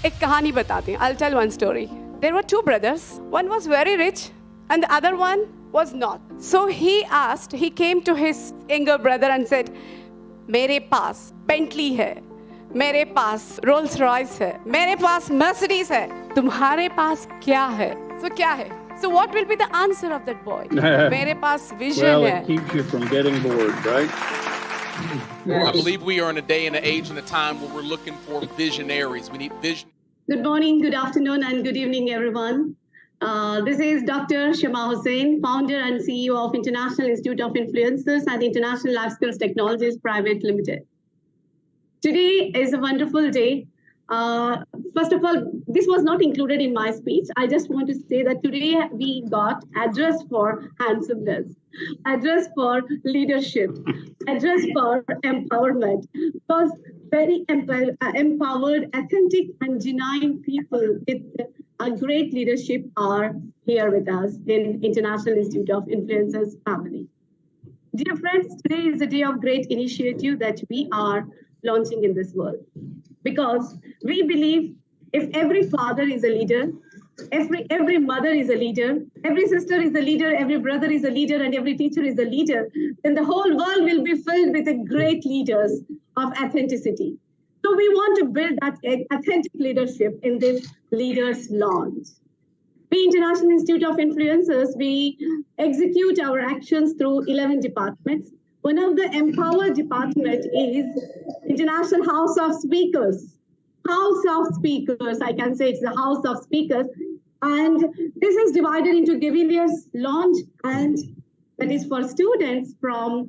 एक कहानी बताती हूँ. I'll tell one story. There were two brothers. One was very rich and the other one was not. So he came to his younger brother and said, मेरे पास Bentley है, मेरे पास Rolls Royce है, मेरे पास Mercedes है, तुम्हारे पास क्या है? So क्या है? So what will be the answer of that boy? मेरे पास vision Well, है. it keeps you from getting bored, right? I believe we are in a day and an age and a time where we're looking for visionaries. We need vision. Good morning, good afternoon, and good evening, everyone. This is Dr. Shama Hussain, founder and CEO of International Institute of Influencers and International Life Skills Technologies Private Limited. Today is a wonderful day. First of all, this was not included in my speech. I just want to say that today we got address for handsomeness, address for leadership, address for empowerment. Because very empowered, authentic, and genuine people with a great leadership are here with us in International Institute of Influencers family. Dear friends, today is a day of great initiative that we are launching in this world. Because we believe if every father is a leader, every mother is a leader, every sister is a leader, every brother is a leader, and every teacher is a leader, then the whole world will be filled with great leaders of authenticity. So we want to build that authentic leadership in this leaders launch. We, International Institute of Influencers, we execute our actions through 11 departments. One of the empowered department is International House of Speakers. House of Speakers, I can say it's the House of Speakers. And this is divided into Gaviliers launch, and that is for students from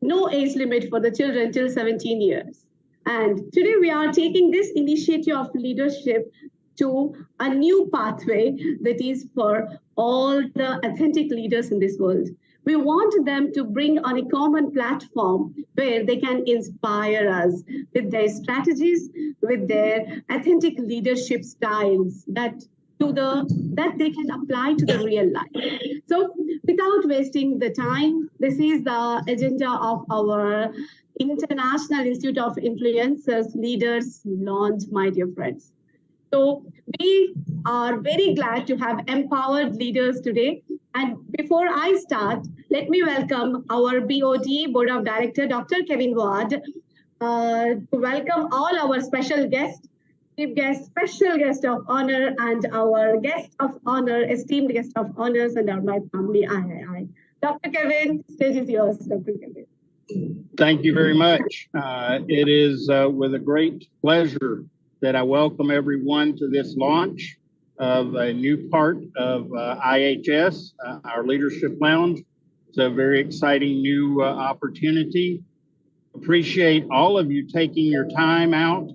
no age limit for the children till 17 years. And today we are taking this initiative of leadership to a new pathway that is for all the authentic leaders in this world. We want them to bring on a common platform where they can inspire us with their strategies, with their authentic leadership styles that they can apply to the real life. So without wasting the time, this is the agenda of our International Institute of Influencers Leaders launch, my dear friends. So we are very glad to have empowered leaders today. And before I start, let me welcome our BOD, Board of Director, Dr. Kevin Ward, to welcome all our special guests, chief guest, special guest of honor, and our guest of honor, esteemed guest of honors, and my family. Dr. Kevin, stage is yours, Dr. Kevin. Thank you very much. It is with a great pleasure that I welcome everyone to this launch of a new part of IHS, our Leadership Lounge. It's a very exciting new opportunity. Appreciate all of you taking your time out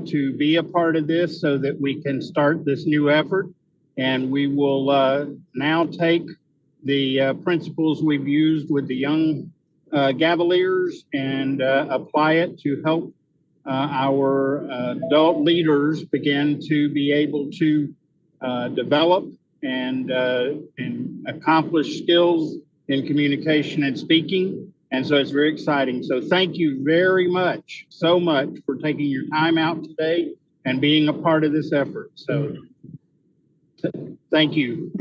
to be a part of this so that we can start this new effort. And we will now take the principles we've used with the young Gavaliers and apply it to help our adult leaders begin to be able to develop and accomplish skills in communication and speaking. And so it's very exciting. So thank you very much, so much for taking your time out today and being a part of this effort. So thank you.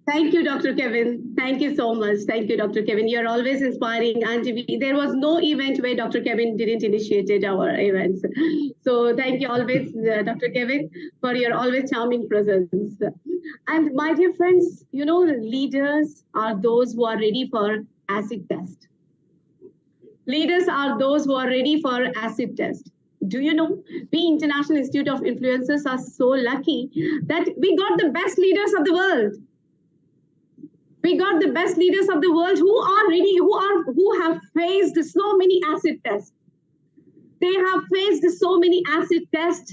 Thank you, Dr. Kevin. Thank you so much. Thank you, Dr. Kevin. You're always inspiring. And there was no event where Dr. Kevin didn't initiate our events. So thank you always, Dr. Kevin, for your always charming presence. And my dear friends, you know, leaders are those who are ready for acid test. Leaders are those who are ready for acid test. Do you know, we International Institute of Influencers are so lucky that we got the best leaders of the world. We got the best leaders of the world who are ready, who have faced so many acid tests. They have faced so many acid tests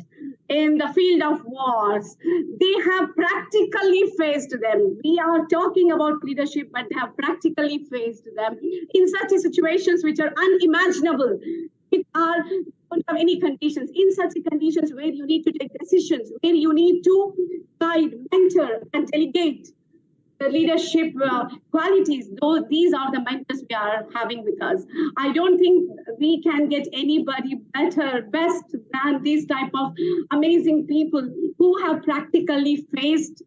in the field of wars. They have practically faced them. We are talking about leadership, but they have practically faced them in such situations which are unimaginable. Don't have any conditions. In such conditions where you need to take decisions, where you need to guide, mentor, and delegate the leadership qualities, though these are the mentors we are having with us. I don't think we can get anybody better, best and these type of amazing people who have practically faced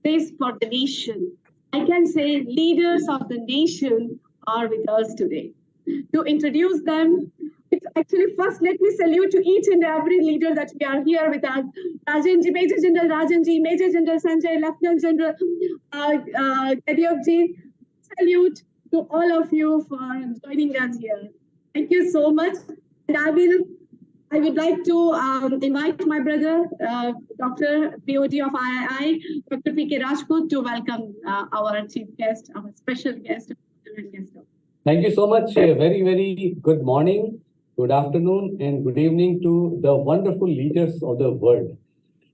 this for the nation. I can say leaders of the nation are with us today. To introduce them, it's actually first let me salute to each and every leader that we are here with us. Rajanji, Major General Rajanji, Major General Sanjay, Lieutenant General Kadiyokji. Salute to all of you for joining us here. Thank you so much. And I would like to invite my brother, Dr. BOD of III, Dr. P.K. Rajput, to welcome our chief guest, our special guest. Thank you so much. A very, very good morning, good afternoon, and good evening to the wonderful leaders of the world.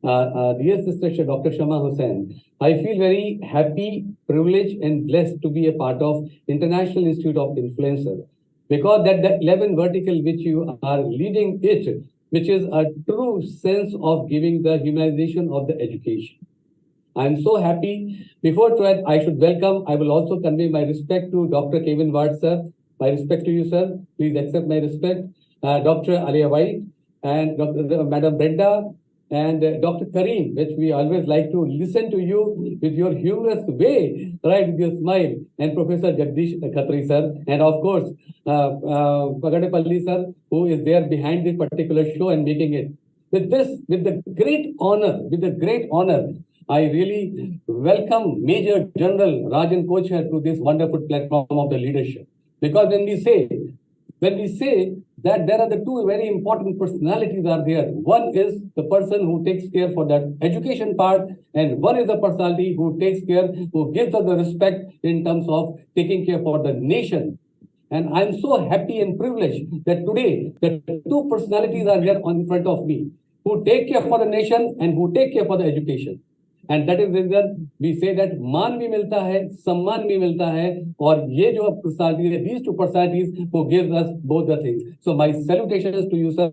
Dear Sister Dr. Shama Hussain, I feel very happy, privileged, and blessed to be a part of International Institute of Influencer, because that the 11 vertical which you are leading it, which is a true sense of giving the humanization of the education. I'm so happy. Before that, I should welcome, I will also convey my respect to Dr. Kevin Ward, sir. My respect to you, sir. Please accept my respect. Dr. Alia White and Madam Brenda and Dr. Kareem, which we always like to listen to you with your humorous way, right, with your smile, and Professor Jagdish Khatri, sir, and of course, Pagadepalli, sir, who is there behind this particular show and making it. With the great honor, I really welcome Major General Rajan Kochhar to this wonderful platform of the leadership. Because when we say that there are the two very important personalities are there. One is the person who takes care for that education part, and one is the personality who takes care, who gives us the respect in terms of taking care for the nation. And I'm so happy and privileged that today the two personalities are here in front of me, who take care for the nation and who take care for the education. And that is the reason we say that मान भी मिलता है, सम्मान भी मिलता है, और ये जो personality है, these two personalities who gives us both the things. So my salutations to you, sir,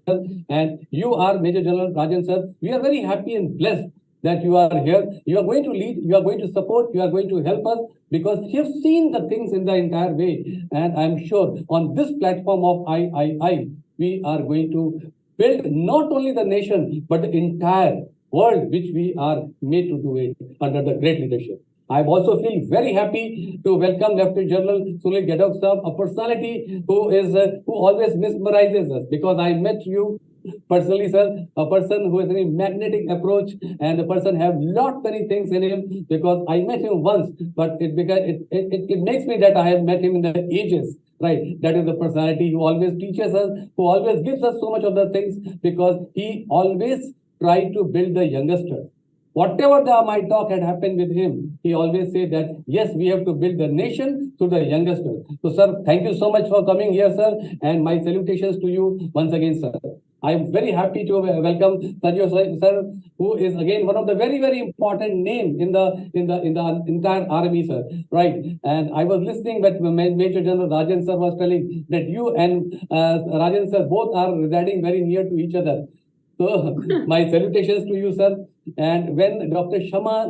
and you are Major General Rajan, sir. We are very happy and blessed that you are here. You are going to lead, you are going to support, you are going to help us, because you've seen the things in the entire way. And I'm sure on this platform of III, we are going to build not only the nation, but the entire world which we are made to do it under the great leadership. I also feel very happy to welcome Lieutenant General Sunil Gadok sir, a personality who always mesmerizes us, because I met you personally, sir, a person who has a very magnetic approach, and the person have lot many things in him, because I met him once, but it makes me that I have met him in the ages. Right, that is the personality who always teaches us, who always gives us so much of the things, because he always tried to build the youngster. Whatever my talk had happened with him, he always said that, yes, we have to build the nation through the youngster. So, sir, thank you so much for coming here, sir, and my salutations to you once again, sir. I am very happy to welcome Sanjay sir, who is again one of the very, very important name in the entire army, sir. Right. And I was listening that Major General Rajan sir was telling that you and Rajan sir both are residing very near to each other. So my salutations to you, sir. And when Dr. Shama,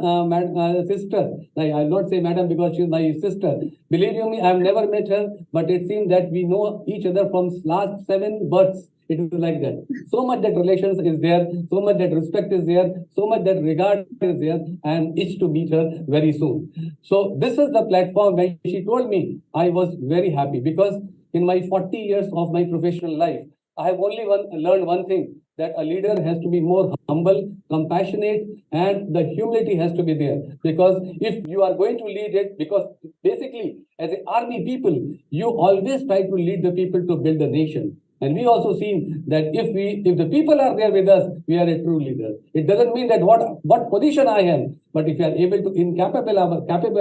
sister, I'll not say madam because she's my sister. Believe you me, I've never met her, but it seems that we know each other from last 7 births. It is like that. So much that relations is there, so much that respect is there, so much that regard is there, and itch to meet her very soon. So this is the platform. When she told me, I was very happy, because in my 40 years of my professional life, I have only learned one thing, that a leader has to be more humble, compassionate, and the humility has to be there. Because if you are going to lead it, because basically as an army people, you always try to lead the people to build the nation. And we also seen that if the people are there with us, we are a true leader. It doesn't mean that what position I am, but if you are able to capable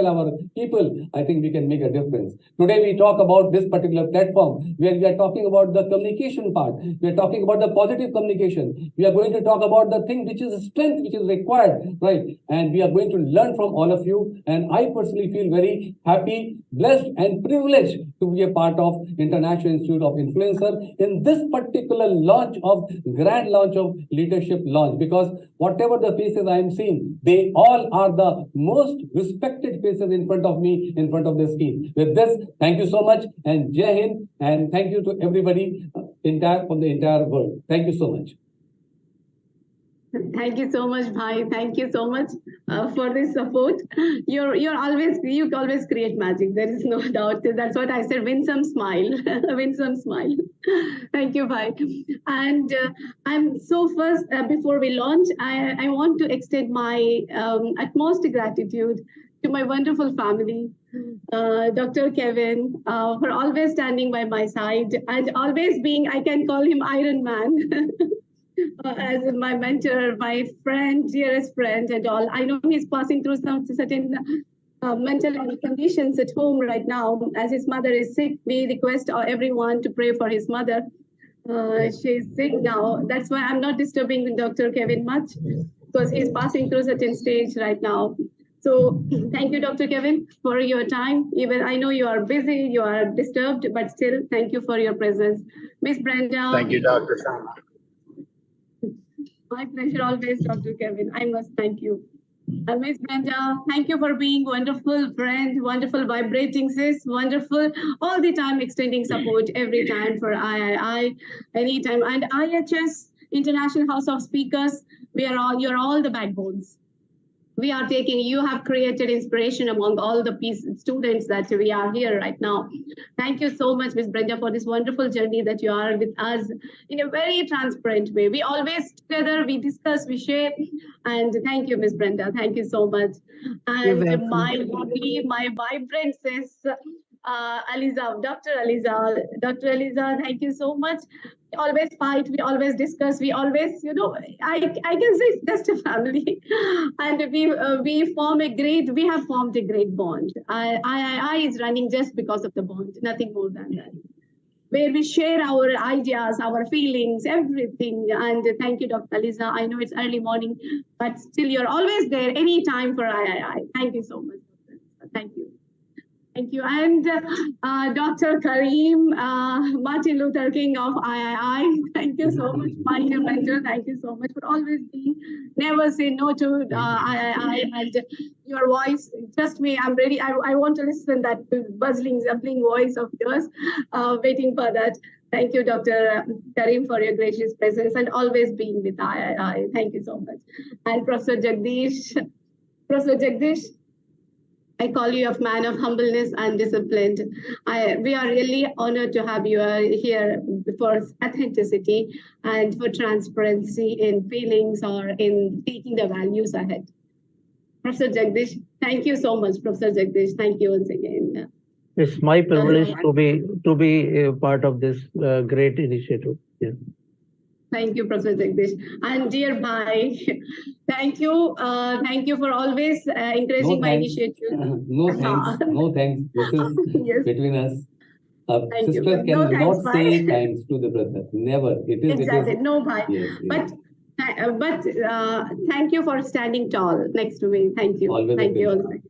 our people, I think we can make a difference. Today we talk about this particular platform where we are talking about the communication part. We are talking about the positive communication. We are going to talk about the thing which is strength, which is required, right? And we are going to learn from all of you. And I personally feel very happy, blessed, and privileged to be a part of International Institute of Influencer in this particular grand launch of leadership launch, because whatever the faces I am seeing, they all are the most respected faces in front of me, in front of the screen. With this, thank you so much, and Jai Hind, and thank you to everybody from the entire world. Thank you so much. Thank you so much, Bhai. Thank you so much for this support. You always create magic. There is no doubt. That's what I said. Win some smile. Win some smile. Thank you, Bhai. And I'm so first before we launch, I want to extend my utmost gratitude to my wonderful family, Dr. Kevin, for always standing by my side and always being, I can call him Iron Man. As my mentor, my friend, dearest friend, and all. I know he's passing through some certain mental health conditions at home right now, as his mother is sick. We request everyone to pray for his mother. She's sick now. That's why I'm not disturbing Dr. Kevin much, because he's passing through certain stage right now. So thank you, Dr. Kevin, for your time. Even I know you are busy, you are disturbed, but still, thank you for your presence. Miss Brenda. Thank you, Dr. Sharma. My pleasure always, Dr. Kevin. I must thank you. Miss Brenda, thank you for being wonderful friend, wonderful vibrating sis, wonderful all the time extending support every time for III, anytime. And IHS, International House of Speakers, you're all the backbones. We are taking, you have created inspiration among all the students that we are here right now. Thank you so much, Ms. Brenda, for this wonderful journey that you are with us in a very transparent way. We always together, we discuss, we share, and thank you, Ms. Brenda. Thank you so much. And my vibrant sis, Aliza, Dr. Aliza, thank you so much. We always fight, we always discuss, we always, I can say it's just a family. And we have formed a great bond. I is running just because of the bond, nothing more than that. Where we share our ideas, our feelings, everything. And thank you, Dr. Aliza. I know it's early morning, but still you're always there anytime for III. Thank you so much, Dr. Aliza. Thank you. Thank you. And Dr. Kareem, Martin Luther King of III. Thank you so much, my dear mentor. Thank you so much for always being, never say no to III and your voice. Trust me, I'm ready. I want to listen that buzzing, zumbling voice of yours, waiting for that. Thank you, Dr. Kareem, for your gracious presence and always being with III. Thank you so much. And Professor Jagdish, I call you a man of humbleness and discipline. We are really honored to have you here for authenticity and for transparency in feelings or in taking the values ahead. Professor Jagdish, thank you so much, Professor Jagdish. Thank you once again. It's my privilege to be a part of this great initiative. Yeah. Thank you, Professor Jagdish. And dear Bhai, thank you for always encouraging my initiative. No thanks. This is yes. between us. Thank Sister you. No cannot thanks, say Bhai. thanks to the brother. Never. Exactly. No, Bhai. Yes, but thank you for standing tall next to me. Thank you. Always thank you.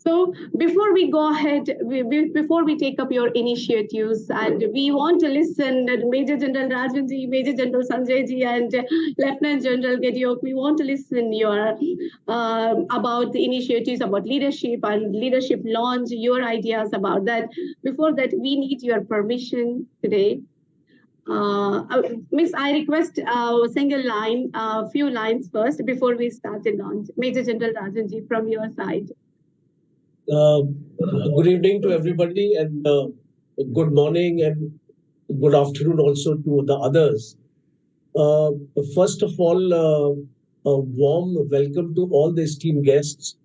So before we go ahead, before we take up your initiatives, and we want to listen to Major General Rajanji, Major General Sanjayji, and Lieutenant General Gediok. We want to listen your about the initiatives, about leadership and leadership launch, your ideas about that. Before that, we need your permission today. Miss, I request a single line, a few lines first before we start the launch. Major General Rajanji, from your side. Good evening to everybody, and good morning and good afternoon also to the others. First of all, a warm welcome to all the esteemed guests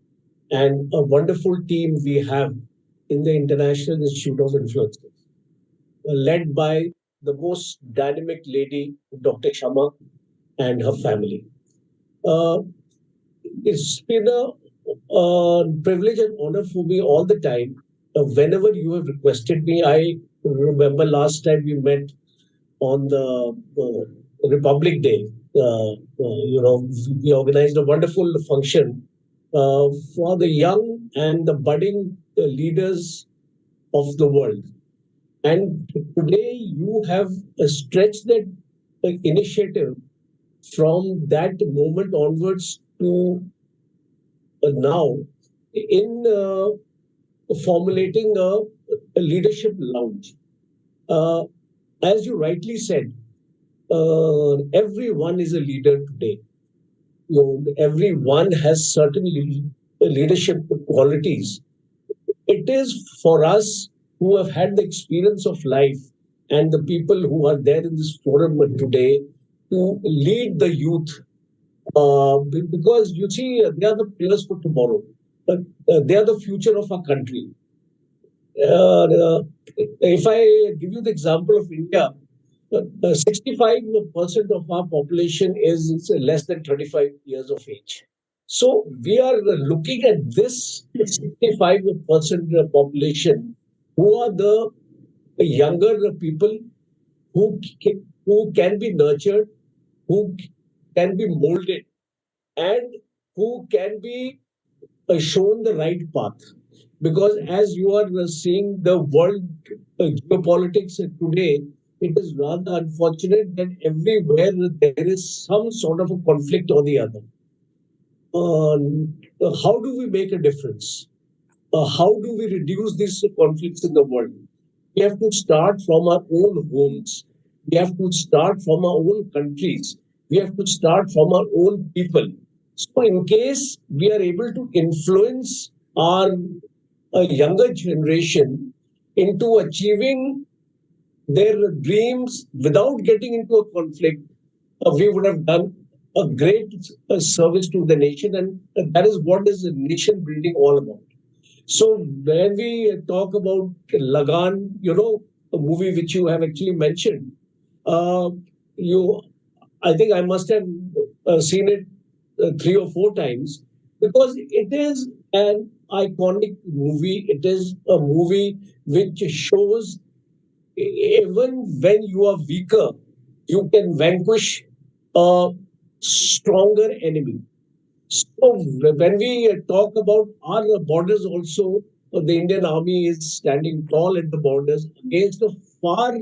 and a wonderful team we have in the International Institute of Influencers, led by the most dynamic lady, Dr. Shama, and her family. It's been a privilege and honor for me all the time. Whenever you have requested me, I remember last time we met on the Republic Day. We organized a wonderful function for the young and the budding leaders of the world. And today you have stretched that initiative from that moment onwards to now in formulating a leadership lounge. As you rightly said, everyone is a leader today. Everyone has certain leadership qualities. It is for us who have had the experience of life and the people who are there in this forum today to lead the youth. Because you see, they are the pillars for tomorrow. They are the future of our country. If I give you the example of India, 65% of our population is less than 35 years of age. So we are looking at this 65% population who are the younger people who can be nurtured, who can be molded, and who can be shown the right path. Because as you are seeing the world geopolitics today, it is rather unfortunate that everywhere there is some sort of a conflict or the other. How do we make a difference? How do we reduce these conflicts in the world? We have to start from our own homes. We have to start from our own countries. We have to start from our own people. So, in case we are able to influence our younger generation into achieving their dreams without getting into a conflict, we would have done a great service to the nation, and that is what is nation building all about. So when we talk about Lagan, a movie which you have actually mentioned, I think I must have seen it 3 or 4 times, because it is an iconic movie. It is a movie which shows even when you are weaker, you can vanquish a stronger enemy. So when we talk about our borders also, the Indian Army is standing tall at the borders against a far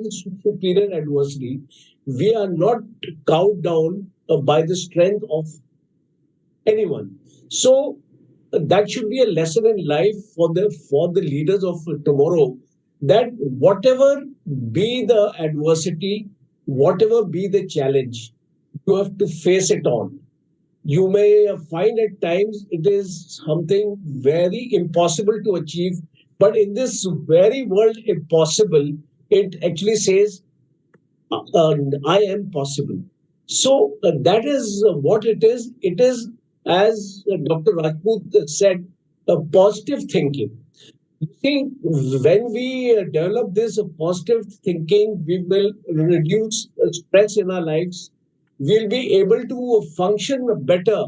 superior adversary. We are not cowed down by the strength of anyone. So that should be a lesson in life for the leaders of tomorrow, that whatever be the adversity, whatever be the challenge, you have to face it on. You may find at times it is something very impossible to achieve, but in this very world impossible, it actually says, I am possible. So that is what it is. It is, as Dr. Rajput said, a positive thinking. You see, when we develop this positive thinking, we will reduce stress in our lives. We'll be able to function better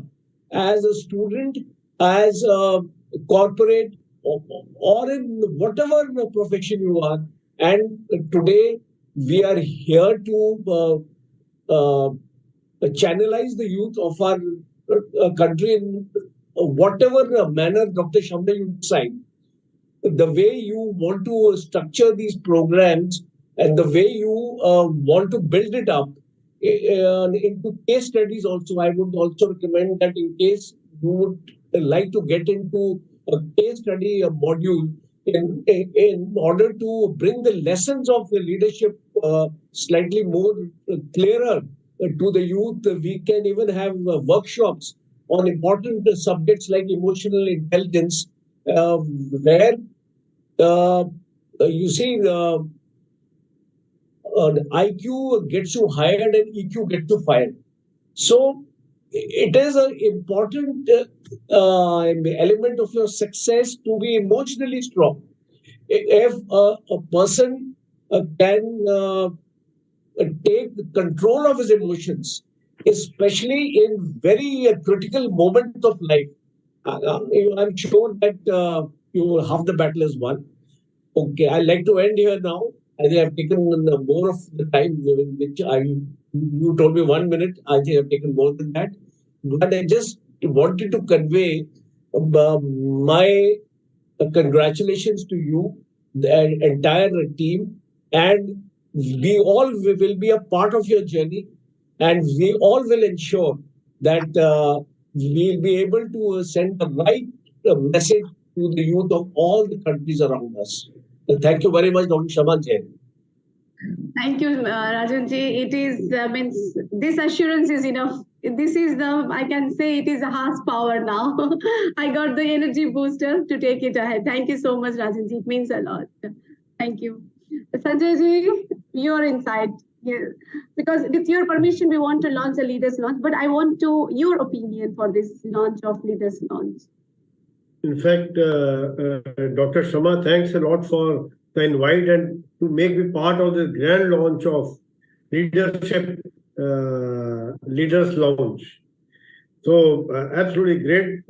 as a student, as a corporate, or in whatever profession you are. And today, we are here to channelize the youth of our country in whatever manner, Dr. Shamda, you decide. The way you want to structure these programs and the way you want to build it up into case studies also, I would also recommend that in case you would like to get into a case study a module in order to bring the lessons of the leadership slightly more clearer to the youth, we can even have workshops on important subjects like emotional intelligence, where you see IQ gets you hired and EQ gets you fired. So it is an important element of your success to be emotionally strong. If a person can take control of his emotions, especially in very critical moments of life, I'm sure that half the battle is won. Okay, I'd like to end here now. I think I've taken more of the time, which you told me 1 minute. I think I've taken more than that. But I just wanted to convey my congratulations to you, the entire team, and we all will be a part of your journey, and we all will ensure that we'll be able to send the right message to the youth of all the countries around us. Thank you very much, Dr. Shaman Jain. Thank you, Rajanji. It is means this assurance is enough. This is I can say it is a horsepower now. I got the energy booster to take it ahead. Thank you so much, Rajanji. It means a lot. Thank you. Sanjay ji, your insight. Yeah. Because with your permission, we want to launch a leaders launch, but I want your opinion for this launch of leaders launch. In fact, Dr. Shama, thanks a lot for the invite and to make me part of the grand launch of leadership leaders launch. So absolutely great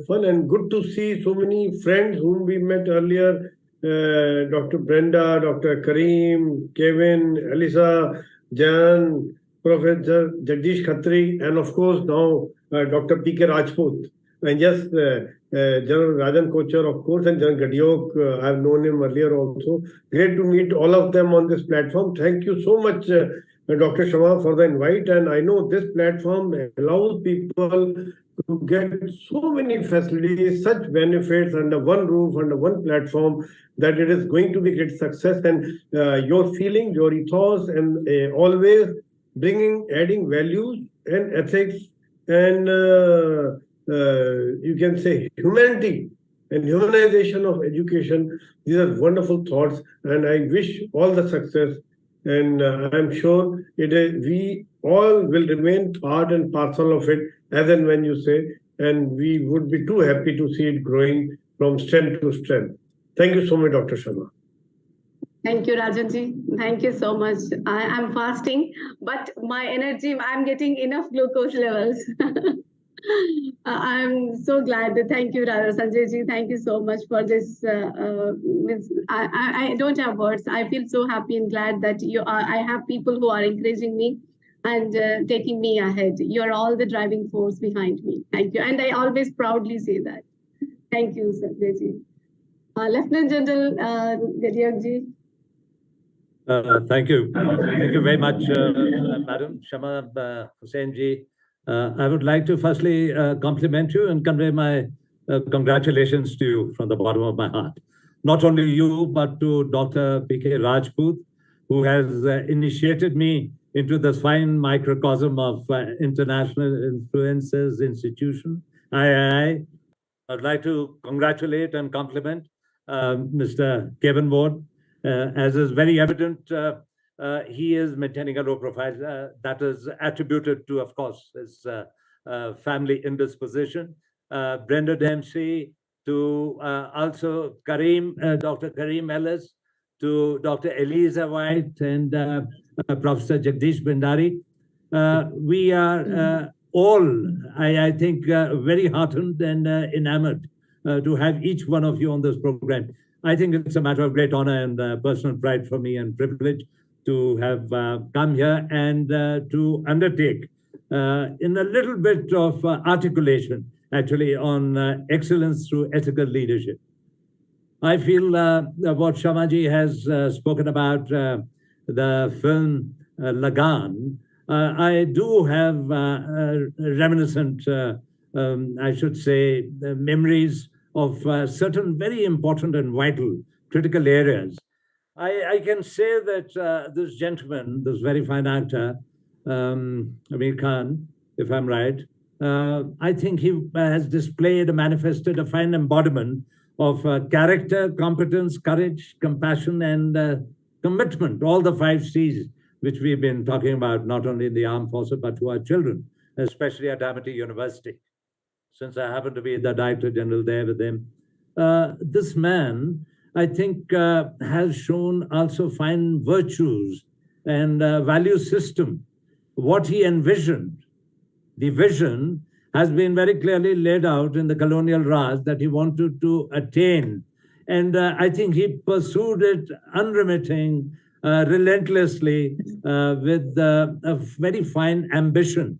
fun and good to see so many friends whom we met earlier. Dr. Brenda, Dr. Kareem, Kevin, Elisa, Jan, Professor Jagdish Khatri, and of course now Dr. P.K. Rajput. And yes, General Rajan Kochar, of course, and General Gadiok, I've known him earlier also. Great to meet all of them on this platform. Thank you so much, Dr. Shama, for the invite. And I know this platform allows people to get so many facilities, such benefits under one roof, under one platform, that it is going to be great success. And your feeling, your ethos, and always adding values and ethics and you can say humanity and humanization of education. These are wonderful thoughts, and I wish all the success. And I'm sure we all will remain part and parcel of it, as and when you say, and we would be too happy to see it growing from strength to strength. Thank you so much, Dr. Sharma. Thank you, Rajanji. Thank you so much. I'm fasting, but my energy, I'm getting enough glucose levels. I'm so glad. Thank you, Sanjayji. Thank you so much for this. I don't have words. I feel so happy and glad that I have people who are encouraging me and taking me ahead. You're all the driving force behind me. Thank you. And I always proudly say that. Thank you, Sanjayji. Lieutenant General Gadiokji. Thank you. Thank you very much, Madam Shama Hussain-ji. I would like to firstly compliment you and convey my congratulations to you from the bottom of my heart. Not only you, but to Dr. P.K. Rajput, who has initiated me into this fine microcosm of International Influencers Institution, III. I'd like to congratulate and compliment Mr. Kevin Ward. As is very evident, he is maintaining a low profile that is attributed to, of course, his family indisposition. Brenda Dempsey, to also Dr. Kareem Ellis, to Dr. Eliza White and Professor Jagdish Bhandari. We are all, I think, very heartened and enamored to have each one of you on this program. I think it's a matter of great honor and personal pride for me and privilege to have come here and to undertake in a little bit of articulation, actually, on excellence through ethical leadership. I feel what Shamaji has spoken about the film Lagan. I do have reminiscent, I should say, memories of certain very important and vital critical areas. I can say that this gentleman, this very fine actor, Amir Khan, if I'm right, I think he has displayed, manifested a fine embodiment of character, competence, courage, compassion, and commitment, all the 5 C's, which we've been talking about, not only in the armed forces, but to our children, especially at Amity University, since I happen to be the Director General there with them. This man, I think, has shown also fine virtues and value system. What he envisioned, the vision, has been very clearly laid out in the colonial Raj that he wanted to attain. And I think he pursued it unremitting, relentlessly, with a very fine ambition.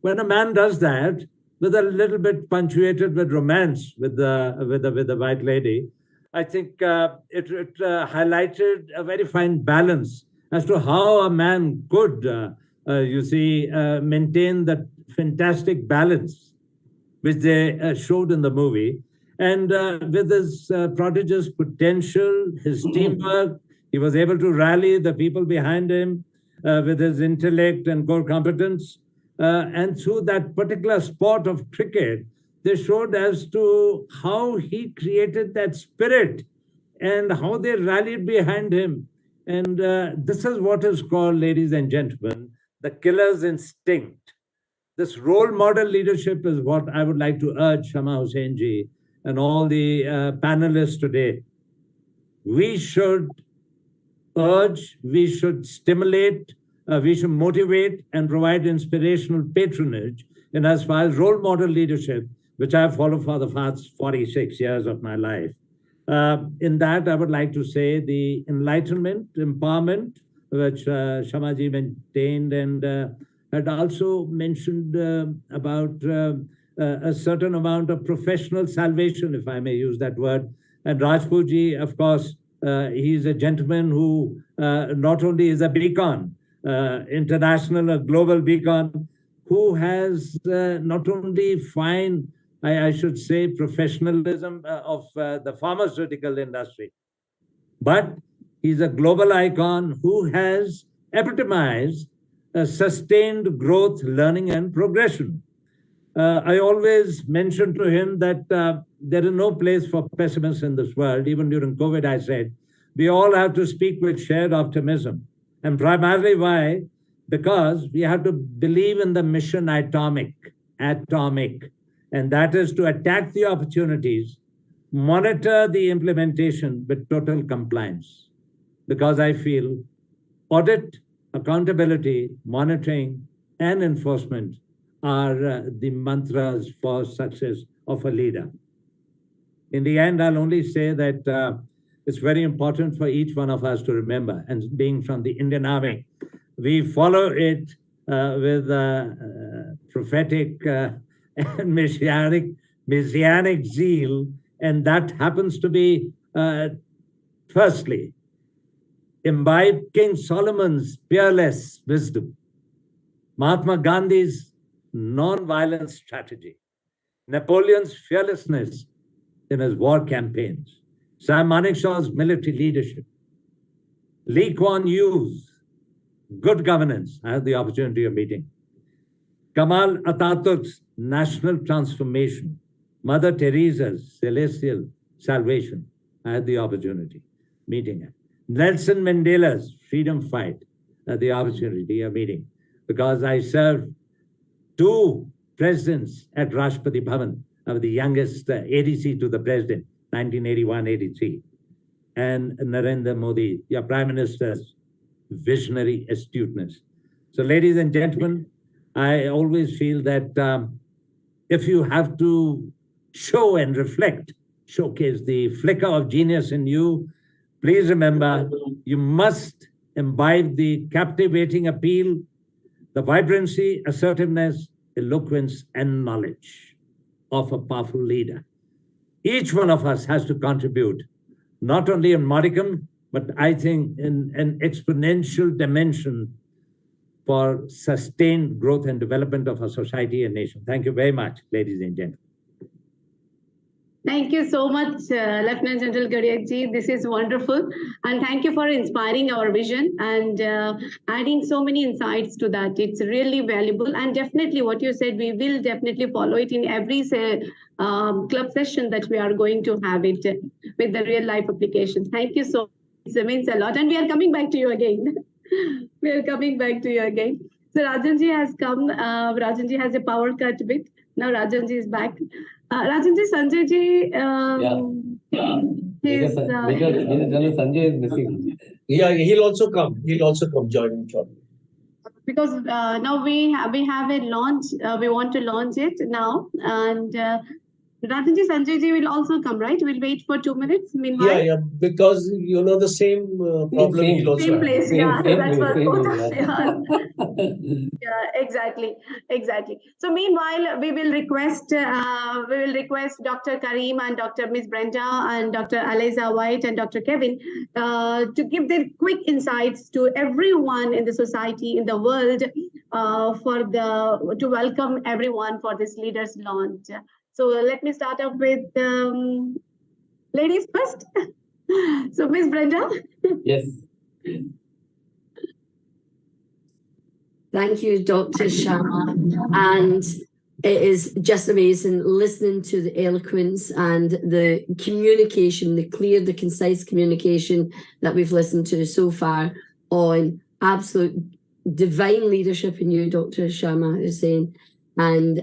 When a man does that, with a little bit punctuated with romance with the white lady, I think it highlighted a very fine balance as to how a man could, you see, maintain that fantastic balance which they showed in the movie. And with his prodigious potential, his teamwork, He was able to rally the people behind him with his intellect and core competence. And through that particular sport of cricket, they showed as to how he created that spirit and how they rallied behind him. And this is what is called, ladies and gentlemen, the killer's instinct. This role model leadership is what I would like to urge Shama Hussain ji and all the panelists today. We should urge, we should stimulate, we should motivate and provide inspirational patronage in as far as role model leadership, which I have followed for the past 46 years of my life. In that, I would like to say the enlightenment, empowerment, which Shama ji maintained and had also mentioned about a certain amount of professional salvation, if I may use that word. And Rajput ji, of course, he's a gentleman who not only is a beacon, international, a global beacon, who has not only fine, I should say, professionalism of the pharmaceutical industry, but he's a global icon who has epitomized sustained growth, learning, and progression. I always mention to him that there is no place for pessimists in this world. Even during COVID, I said, we all have to speak with shared optimism. And primarily why? Because we have to believe in the mission atomic, and that is to attack the opportunities, monitor the implementation with total compliance. Because I feel audit, accountability, monitoring, and enforcement are the mantras for success of a leader. In the end, I'll only say that it's very important for each one of us to remember, and being from the Indian Army, we follow it with prophetic and messianic zeal, and that happens to be, firstly, imbibe King Solomon's peerless wisdom, Mahatma Gandhi's non-violent strategy, Napoleon's fearlessness in his war campaigns, Sam Manekshaw's military leadership, Lee Kuan Yew's good governance, I had the opportunity of meeting, Kamal Atatürk's national transformation, Mother Teresa's celestial salvation, I had the opportunity meeting her. Nelson Mandela's freedom fight, I had the opportunity of meeting, because I served 2 presidents at Rashtrapati Bhavan. I was the youngest ADC to the president, 1981-83. And Narendra Modi, your Prime Minister's visionary astuteness. So ladies and gentlemen, I always feel that if you have to show and reflect, showcase the flicker of genius in you, please remember, you must imbibe the captivating appeal, the vibrancy, assertiveness, eloquence, and knowledge of a powerful leader. Each one of us has to contribute, not only in modicum, but I think in an exponential dimension for sustained growth and development of our society and nation. Thank you very much, ladies and gentlemen. Thank you so much, Lieutenant General Garg ji. This is wonderful. And thank you for inspiring our vision and adding so many insights to that. It's really valuable. And definitely what you said, we will definitely follow it in every club session that we are going to have it with the real life application. Thank you so much. It means a lot. And we are coming back to you again. We are coming back to you again. So Rajanji has come. Rajanji has a power cut bit. Now Rajanji is back. Rajanji, Sanjay ji, Major General Sanjay is missing. Yeah, he'll also come. He'll also come join shortly. Because now we have a launch. We want to launch it now, and Rajanji, Sanjay ji will also come, right? We'll wait for 2 minutes. Meanwhile, Yeah, because you know the same problem. He'll also same have. place. Same- Yeah, same that's place, what same both place, us. Yeah, exactly. So meanwhile, we will request Dr. Karim and Dr. Ms. Brenda and Dr. Aliza White and Dr. Kevin to give their quick insights to everyone in the society, in the world, to welcome everyone for this leaders launch. So let me start off with ladies first. So Ms. Brenda. Yes. Thank you, Dr. Sharma. And it is just amazing listening to the eloquence and the communication, the clear, the concise communication that we've listened to so far on absolute divine leadership in you, Dr. Sharma Hussain. And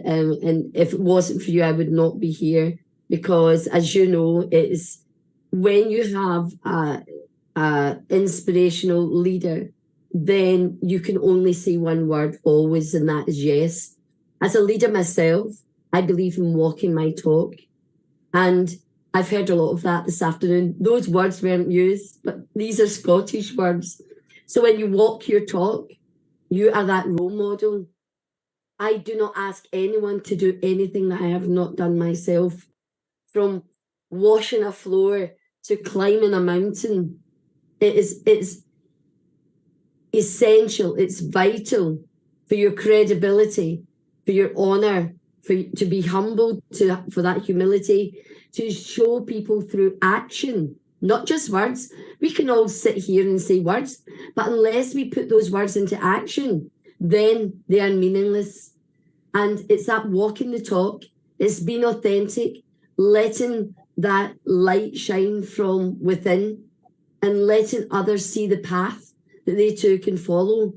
if it wasn't for you, I would not be here, because, as you know, it's when you have an inspirational leader, then you can only say one word always, and that is yes. As a leader myself, I believe in walking my talk. And I've heard a lot of that this afternoon. Those words weren't used, but these are Scottish words. So when you walk your talk, you are that role model. I do not ask anyone to do anything that I have not done myself, from washing a floor to climbing a mountain. It's essential, it's vital for your credibility, for your honor, for you to be humbled, for that humility, to show people through action, not just words. We can all sit here and say words, but unless we put those words into action, then they are meaningless. And it's that walking the talk, it's being authentic, letting that light shine from within, and letting others see the path that they too can follow,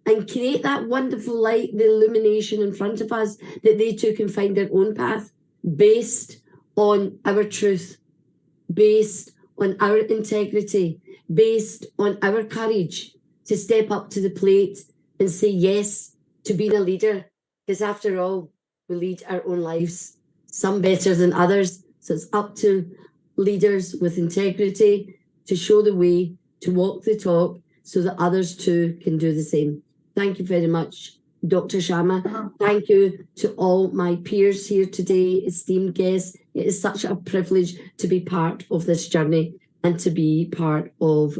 and create that wonderful light, the illumination in front of us, that they too can find their own path based on our truth, based on our integrity, based on our courage to step up to the plate and say yes to being a leader. Because after all, we lead our own lives, some better than others. So it's up to leaders with integrity to show the way, to walk the talk, so that others too can do the same. Thank you very much, Dr. Sharma. Thank you to all my peers here today, esteemed guests. It is such a privilege to be part of this journey and to be part of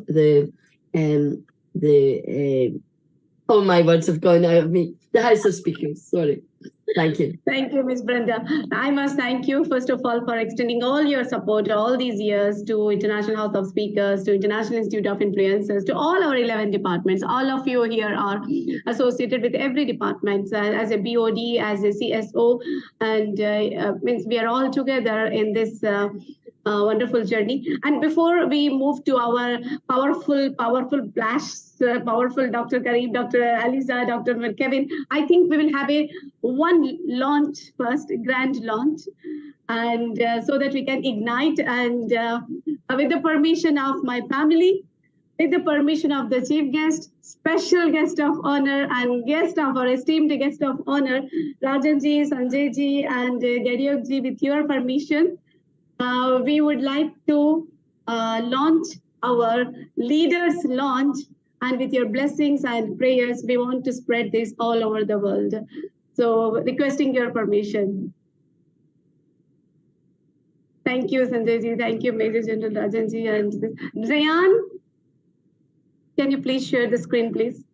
oh, my words have gone out of me. The House of Speakers, sorry. Thank you. Thank you, Ms. Brenda. I must thank you, first of all, for extending all your support all these years to International House of Speakers, to International Institute of Influencers, to all our 11 departments. All of you here are associated with every department as a BOD, as a CSO, and means we are all together in this wonderful journey. And before we move to our powerful blasts, powerful Dr. Karim, Dr. Aliza, Dr. Kevin, I think we will have one launch first, grand launch, and so that we can ignite, and with the permission of my family, with the permission of the chief guest, special guest of honor, and guest of our esteemed guest of honor, Rajanji, Sanjayji, and Garyokji, with your permission, we would like to launch our leaders launch, and with your blessings and prayers, we want to spread this all over the world. So requesting your permission. Thank you, Sanjayji. Thank you, Major General Rajanji. And Zayan, can you please share the screen, please?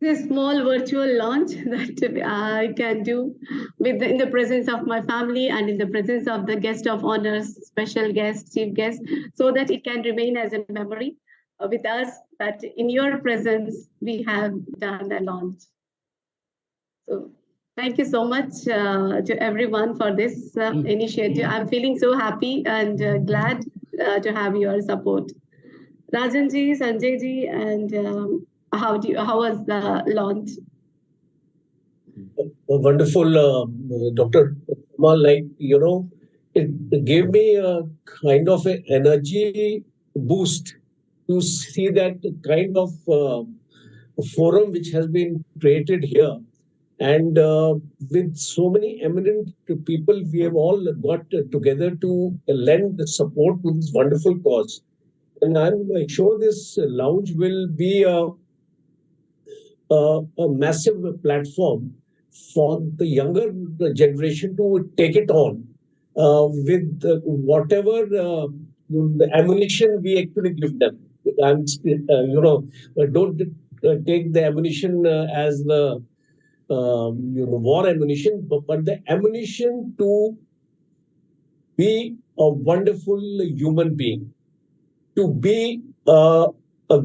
This small virtual launch that I can do in the presence of my family and in the presence of the guest of honors, special guests, chief guests, so that it can remain as a memory with us that in your presence we have done the launch. So thank you so much to everyone for this initiative. I'm feeling so happy and glad to have your support. Rajanji, Sanjayji, and how was the launch? Wonderful, Dr. Kamal. It gave me a kind of an energy boost to see that kind of forum which has been created here. And with so many eminent people, we have all got together to lend support to this wonderful cause. And I'm sure this lounge will be a massive platform for the younger generation to take it on with whatever the ammunition we actually give them. And don't take the ammunition as the war ammunition, but the ammunition to be a wonderful human being, to be a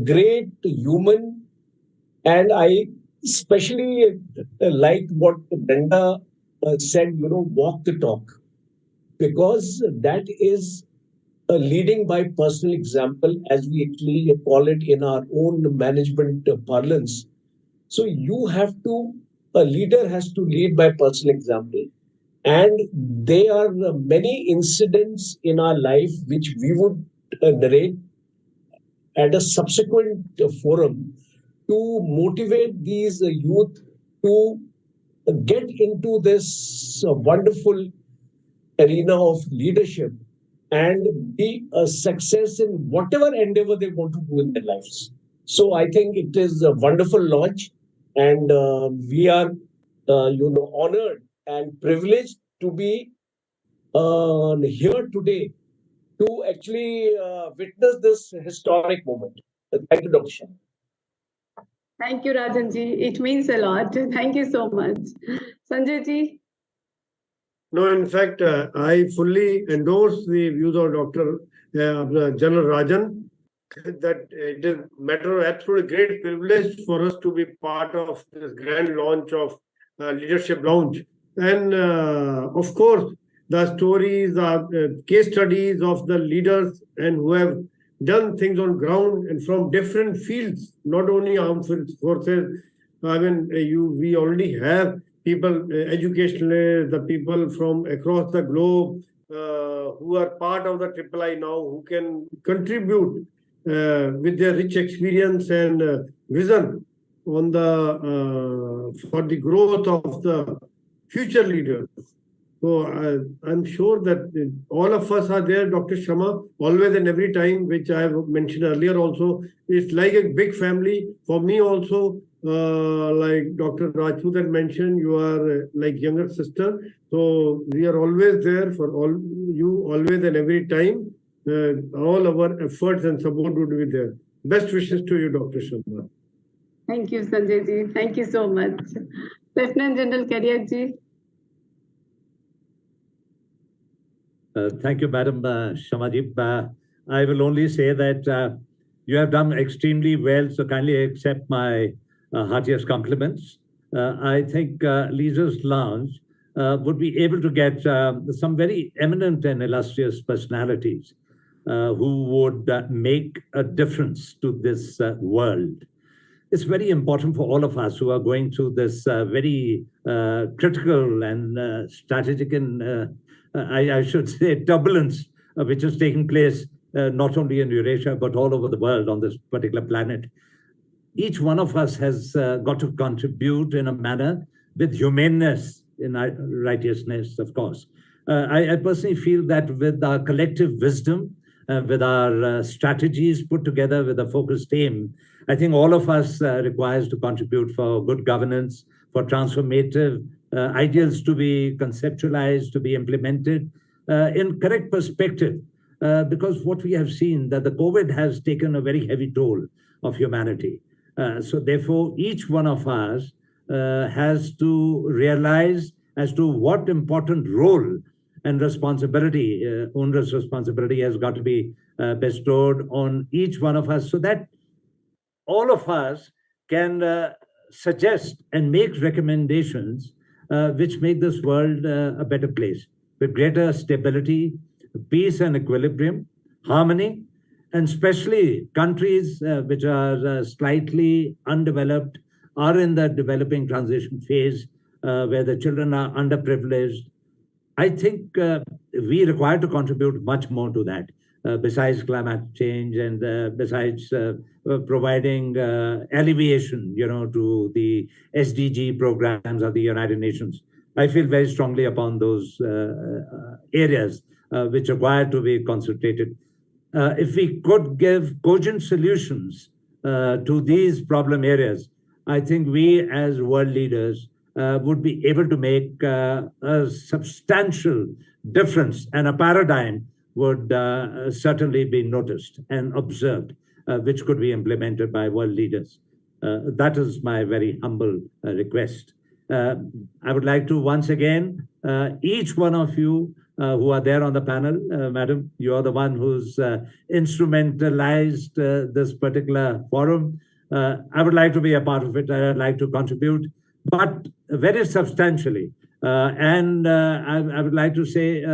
great human. And I especially like what Brenda said, walk the talk, because that is leading by personal example, as we actually call it in our own management parlance. So a leader has to lead by personal example. And there are many incidents in our life which we would narrate at a subsequent forum to motivate these youth to get into this wonderful arena of leadership and be a success in whatever endeavor they want to do in their lives. So I think it is a wonderful launch, and we are, honored and privileged to be here today to actually witness this historic moment. Thank you, Dr. Sharma. Thank you, Rajanji. It means a lot. Thank you so much. Sanjayji? No, in fact, I fully endorse the views of Dr. General Rajan, that it is a matter of absolute great privilege for us to be part of this grand launch of Leadership Lounge. And of course, the stories, case studies of the leaders and who have done things on ground and from different fields, not only armed forces. I mean, we already have people, educationalists, the people from across the globe who are part of the III now, who can contribute with their rich experience and vision on for the growth of the future leaders. So I'm sure that all of us are there, Dr. Sharma, always and every time, which I have mentioned earlier also. It's like a big family. For me also, like Dr. Rajput had mentioned, you are like younger sister. So we are always there for all you, always and every time. All our efforts and support would be there. Best wishes to you, Dr. Sharma. Thank you, Sanjayji. Thank you so much. Lieutenant General Kariakji. Thank you, Madam Shamaji. I will only say that you have done extremely well, so kindly accept my heartiest compliments. I think Leaders Lounge would be able to get some very eminent and illustrious personalities who would make a difference to this world. It's very important for all of us who are going through this very critical and strategic and I should say turbulence which is taking place not only in Eurasia but all over the world on this particular planet. Each one of us has got to contribute in a manner with humaneness and righteousness, of course. I personally feel that with our collective wisdom, with our strategies put together with a focused aim, I think all of us requires to contribute for good governance, for transformative ideals to be conceptualized, to be implemented in correct perspective. Because what we have seen that the COVID has taken a very heavy toll of humanity. So therefore, each one of us has to realize as to what important role and responsibility, onerous responsibility has got to be bestowed on each one of us so that all of us can suggest and make recommendations which make this world a better place with greater stability, peace and equilibrium, harmony, and especially countries which are slightly undeveloped are in the developing transition phase where the children are underprivileged. I think we require to contribute much more to that. Besides climate change and besides providing alleviation, to the SDG programs of the United Nations. I feel very strongly upon those areas which require to be concentrated. If we could give cogent solutions to these problem areas, I think we as world leaders would be able to make a substantial difference, and a paradigm would certainly be noticed and observed, which could be implemented by world leaders. That is my very humble request. I would like to once again, each one of you who are there on the panel, Madam, you are the one who's instrumentalized this particular forum. I would like to be a part of it. I would like to contribute, but very substantially. I would like to say,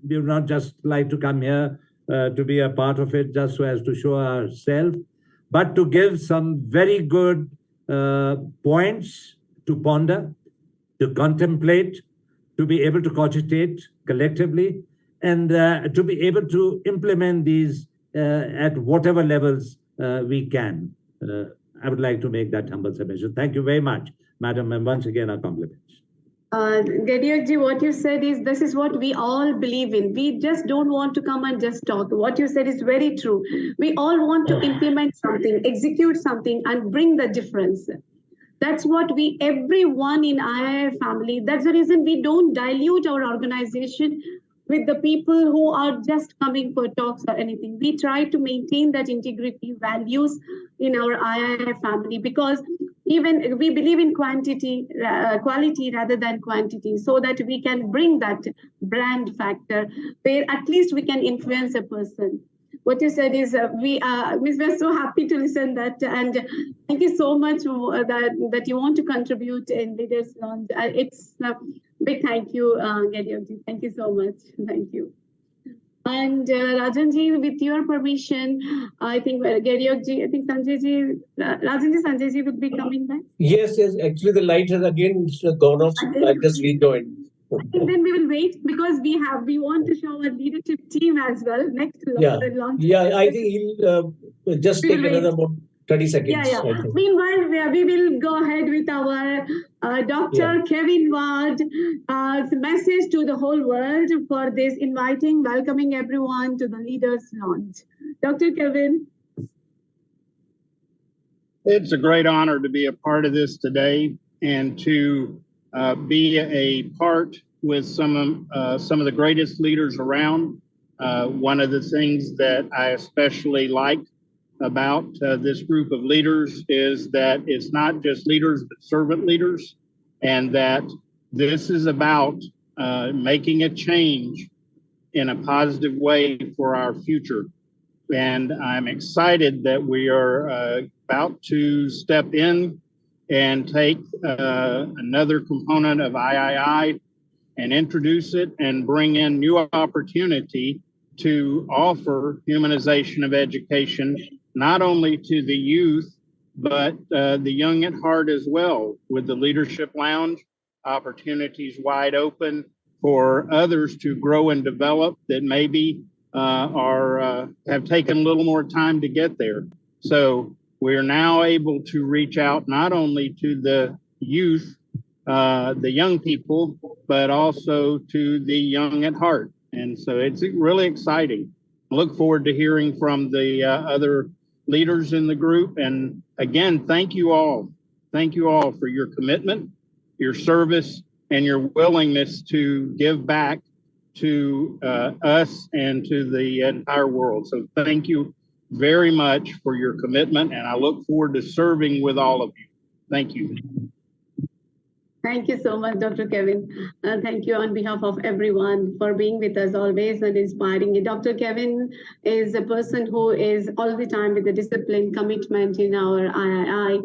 we would not just like to come here to be a part of it just so as to show ourselves, but to give some very good points to ponder, to contemplate, to be able to cogitate collectively, and to be able to implement these at whatever levels we can. I would like to make that humble submission. Thank you very much, Madam, and once again, our compliments. Gediyak-ji, what you said is, this is what we all believe in. We just don't want to come and just talk. What you said is very true. We all want to implement something, execute something, and bring the difference. That's what everyone in IIF family, that's the reason we don't dilute our organization with the people who are just coming for talks or anything. We try to maintain that integrity values in our IIF family, because even we believe in quality rather than quantity, so that we can bring that brand factor where at least we can influence a person. What you said is, we're so happy to listen that, and thank you so much that you want to contribute in Leaders Launch. It's a big thank you, Gediyak-ji. Thank you so much. Thank you. And Rajanji, with your permission, I think Gediyak-ji, I think Sanjay-ji, Rajanji, Sanjay-ji would be coming back. Yes. Actually, the light has again gone off. I just rejoined. I think then we will wait, because we want to show our leadership team as well next to launch. Yeah, I think he'll just take another about 30 seconds. Yeah. Meanwhile, we will go ahead with our Dr. Kevin Ward message to the whole world for this welcoming everyone to the Leaders Launch. Dr. Kevin. It's a great honor to be a part of this today and to be a part with some of the greatest leaders around. One of the things that I especially like about this group of leaders is that it's not just leaders, but servant leaders, and that this is about making a change in a positive way for our future. And I'm excited that we are about to step in and take another component of III and introduce it and bring in new opportunity to offer humanization of education, not only to the youth, but the young at heart as well, with the Leadership Lounge, opportunities wide open for others to grow and develop that maybe have taken a little more time to get there. So we are now able to reach out not only to the youth, the young people, but also to the young at heart. And so it's really exciting. I look forward to hearing from the other leaders in the group. And again, thank you all. Thank you all for your commitment, your service, and your willingness to give back to us and to the entire world. So thank you very much for your commitment, and I look forward to serving with all of you. Thank you. Thank you so much, Dr. Kevin. Thank you on behalf of everyone for being with us always and inspiring. Dr. Kevin is a person who is all the time with the discipline, commitment in our III,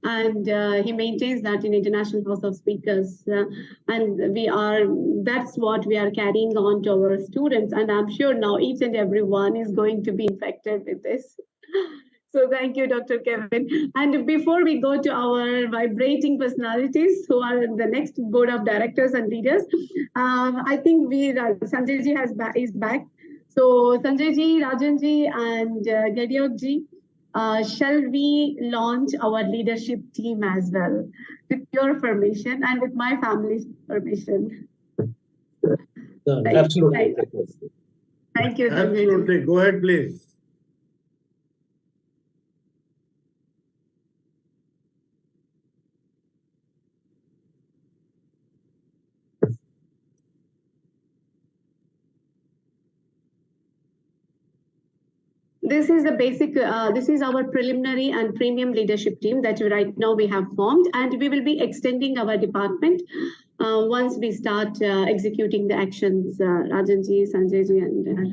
and he maintains that in International House of Speakers. And that's what we are carrying on to our students. And I'm sure now each and every one is going to be infected with this. So thank you, Dr. Kevin. And before we go to our vibrating personalities who are the next board of directors and leaders, I think Sanjay ji is back. So Sanjay ji, Rajan ji, and Gadiok ji, shall we launch our leadership team as well? With your permission and with my family's permission. Absolutely. Thank you, Sanjay ji. Absolutely. Go ahead, please. This is the basic, this is our preliminary and premium leadership team that right now we have formed, and we will be extending our department once we start executing the actions, Rajan ji, Sanjay ji, and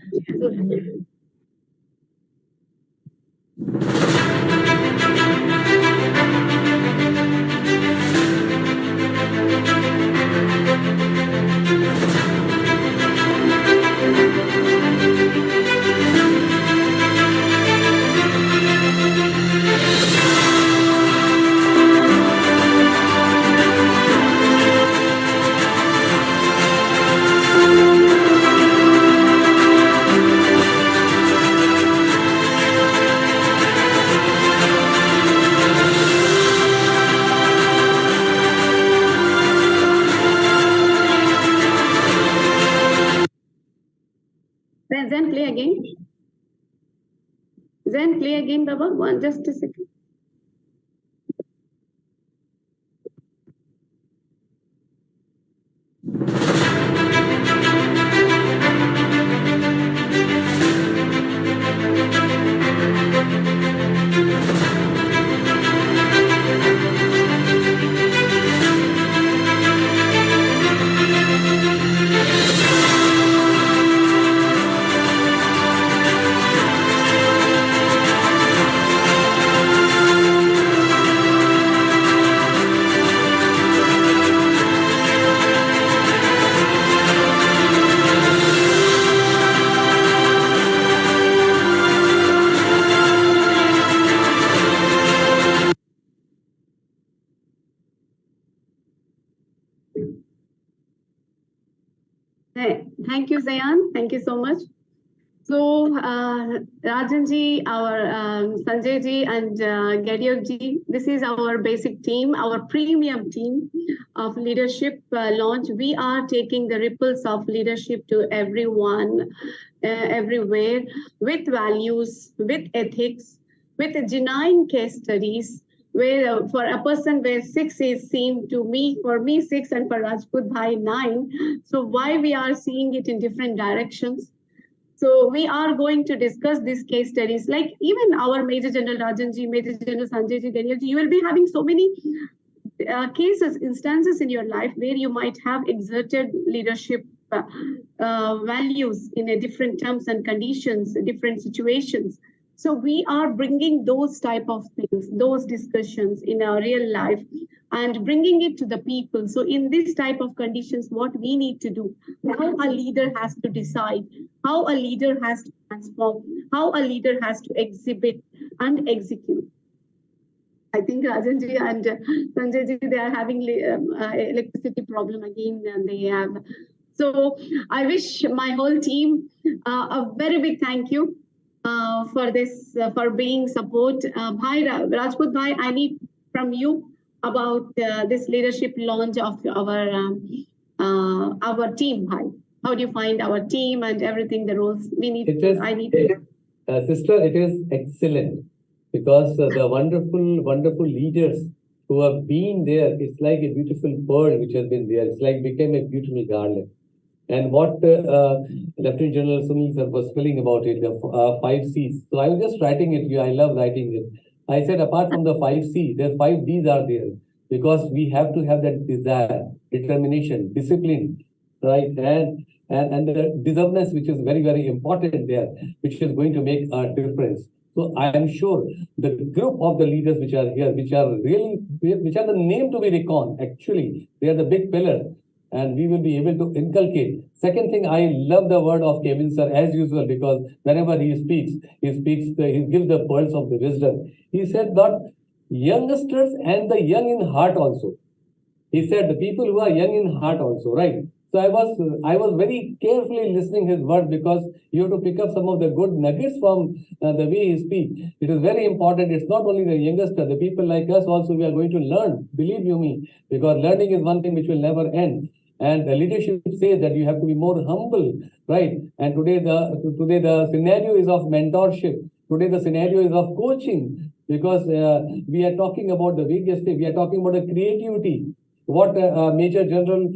Then play again. Then play again, Baba. Just a second. Thank you, Zayan. Thank you so much. So, Rajan ji, our Sanjay ji, and Gadiok ji, this is our basic team, our premium team of leadership launch. We are taking the ripples of leadership to everyone, everywhere, with values, with ethics, with genuine case studies, where for a person where 6 is seen to me, for me 6, and for Rajput Bhai 9. So why we are seeing it in different directions? So we are going to discuss these case studies, like even our Major General Rajan ji, Major General Sanjay ji, Daniel ji, you will be having so many cases, instances in your life where you might have exerted leadership values in a different terms and conditions, different situations. So we are bringing those type of things, those discussions in our real life and bringing it to the people. So in this type of conditions, what we need to do, how a leader has to decide, how a leader has to transform, how a leader has to exhibit and execute. I think Rajan ji and Sanjay ji, they are having electricity problem again, and they have. So I wish my whole team a very big thank you. For this, for being support. Bhai Rajput Bhai, I need from you about this leadership launch of our team, Bhai. How do you find our team and everything, the roles we need? Sister, it is excellent because the wonderful leaders who have been there, it's like a beautiful pearl which has been there. It's like became a beautiful garland. and what Lieutenant General Sunil sir was spelling about it, the 5 C's. So I was just writing it here. I love writing it. I said, apart from the 5 C, there 5 D's are there, because we have to have that desire, determination, discipline, right? And the deservedness, which is very, very important there, which is going to make a difference. So I am sure the group of the leaders which are here, which are the name to be reckoned, actually, they are the big pillars, and we will be able to inculcate. Second thing, I love the word of Kevin sir as usual, because whenever he gives the pearls of the wisdom. He said that youngsters and the young in heart also. He said the people who are young in heart also, right? So I was very carefully listening his word, because you have to pick up some of the good nuggets from the way he speaks. It is very important. It's not only the youngster, the people like us also, we are going to learn, believe you me, because learning is one thing which will never end. And the leadership says that you have to be more humble, right? And today the scenario is of mentorship. Today the scenario is of coaching, because we are talking about the various things. We are talking about the creativity. What Major General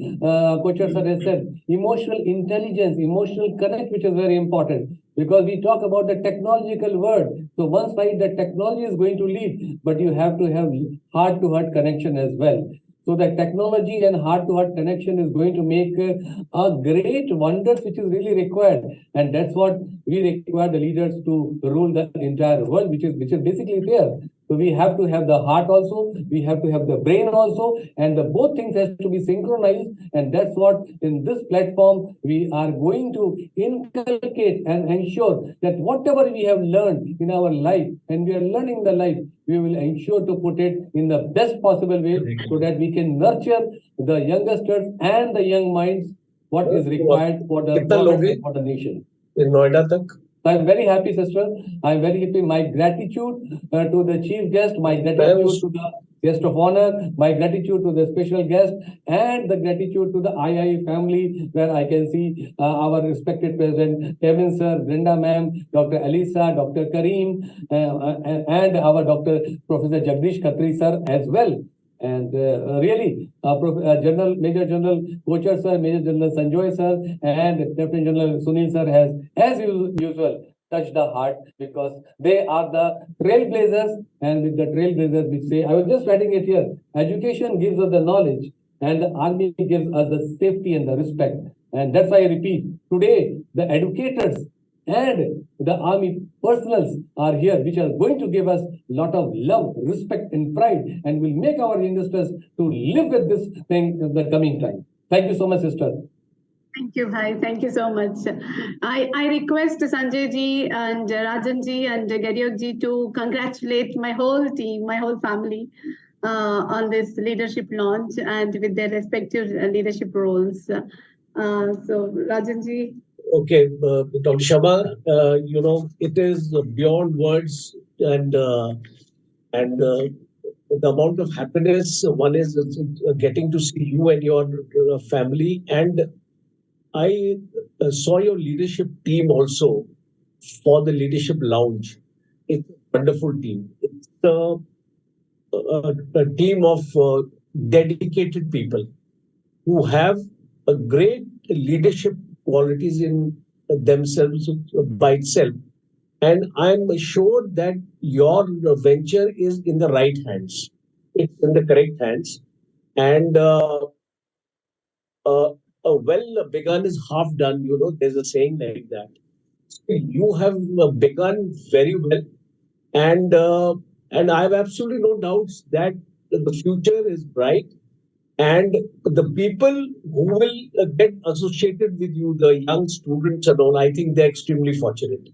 Kochhar sir has said, emotional intelligence, emotional connect, which is very important, because we talk about the technological world. So one side, the technology is going to lead, but you have to have heart-to-heart connection as well. So the technology and heart-to-heart connection is going to make a great wonders, which is really required. And that's what we require the leaders to rule the entire world, which is basically there. So we have to have the heart also, we have to have the brain also, and the both things has to be synchronized. And that's what in this platform we are going to inculcate and ensure that whatever we have learned in our life, and we are learning the life, we will ensure to put it in the best possible way, so that we can nurture the youngsters and the young minds, what is required for the government and for the nation. In Noida tak? I'm very happy, sister. I'm very happy. My gratitude to the chief guest, my gratitude to the guest of honor, my gratitude to the special guest, and the gratitude to the II family, where I can see our respected President Kevin sir, Brenda ma'am, Dr. Alisa, Dr. Kareem, and our Dr. Professor Jagdish Khatri sir as well. And really, Major General Kochhar sir, Major General Sanjoy sir, and Lieutenant General Sunil sir has, as usual, touched the heart, because they are the trailblazers, and with the trailblazers which say, I was just writing it here, education gives us the knowledge, and the army gives us the safety and the respect. And that's why I repeat, today, the educators and the army personals are here, which are going to give us a lot of love, respect, and pride, and will make our youngsters to live with this thing in the coming time. Thank you so much, sister. Thank you, Bhai. Thank you so much. I request Sanjay ji and Rajan ji and Garyok ji to congratulate my whole team, my whole family on this leadership launch and with their respective leadership roles. So, Rajan ji. Okay, Dr. Sharma, it is beyond words, and the amount of happiness one is getting to see you and your family. And I saw your leadership team also for the leadership lounge. It's a wonderful team. It's a team of dedicated people who have a great leadership qualities in themselves by itself. And I'm sure that your venture is in the right hands. It's in the correct hands. And well begun is half done. There's a saying like that. You have begun very well. And I have absolutely no doubts that the future is bright. And the people who will get associated with you, the young students and all, I think they're extremely fortunate.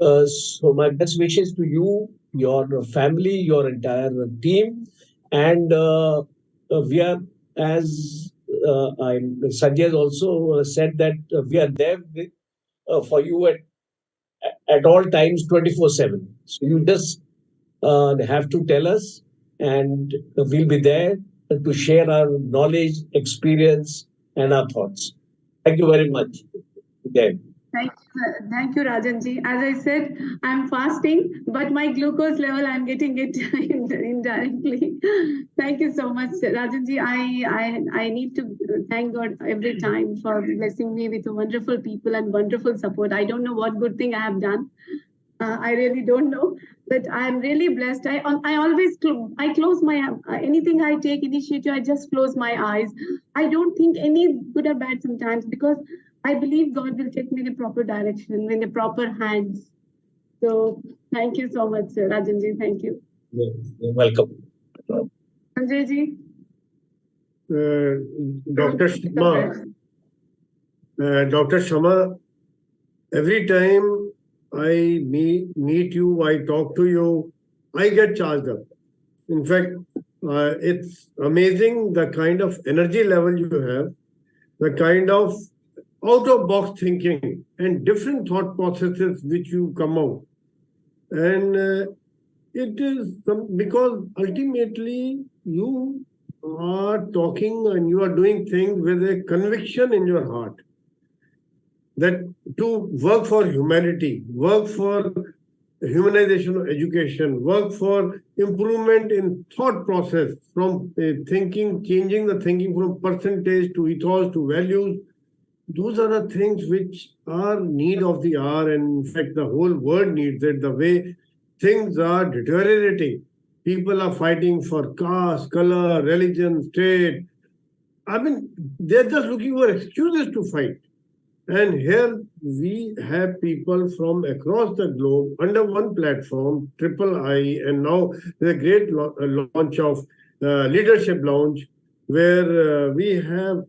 So my best wishes to you, your family, your entire team. And we are, as Sanjay has also said, that we are there for you at all times, 24/7. So you just have to tell us, and we'll be there to share our knowledge, experience, and our thoughts. Thank you very much. Again. Thank you, Rajanji. As I said, I'm fasting, but my glucose level, I'm getting it indirectly. Thank you so much, Rajanji. I need to thank God every time for blessing me with wonderful people and wonderful support. I don't know what good thing I have done. I really don't know, but I'm really blessed. I always close my anything I take initiative. I just close my eyes. I don't think any good or bad sometimes because I believe God will take me in the proper direction, in the proper hands. So thank you so much, Rajanji. Thank you. You're welcome. Sanjayji. Dr. Shama, every time I meet you, I talk to you, I get charged up. In fact, it's amazing the kind of energy level you have, the kind of out-of-box thinking and different thought processes which you come out. And it is because ultimately you are talking and you are doing things with a conviction in your heart that to work for humanity, work for humanization of education, work for improvement in thought process from thinking, changing the thinking from percentage to ethos to values. Those are the things which are need of the hour, and in fact, the whole world needs it. The way things are deteriorating, people are fighting for caste, color, religion, state. I mean, they're just looking for excuses to fight. And here we have people from across the globe under one platform, Triple I, and now the great launch of Leadership Lounge, where we have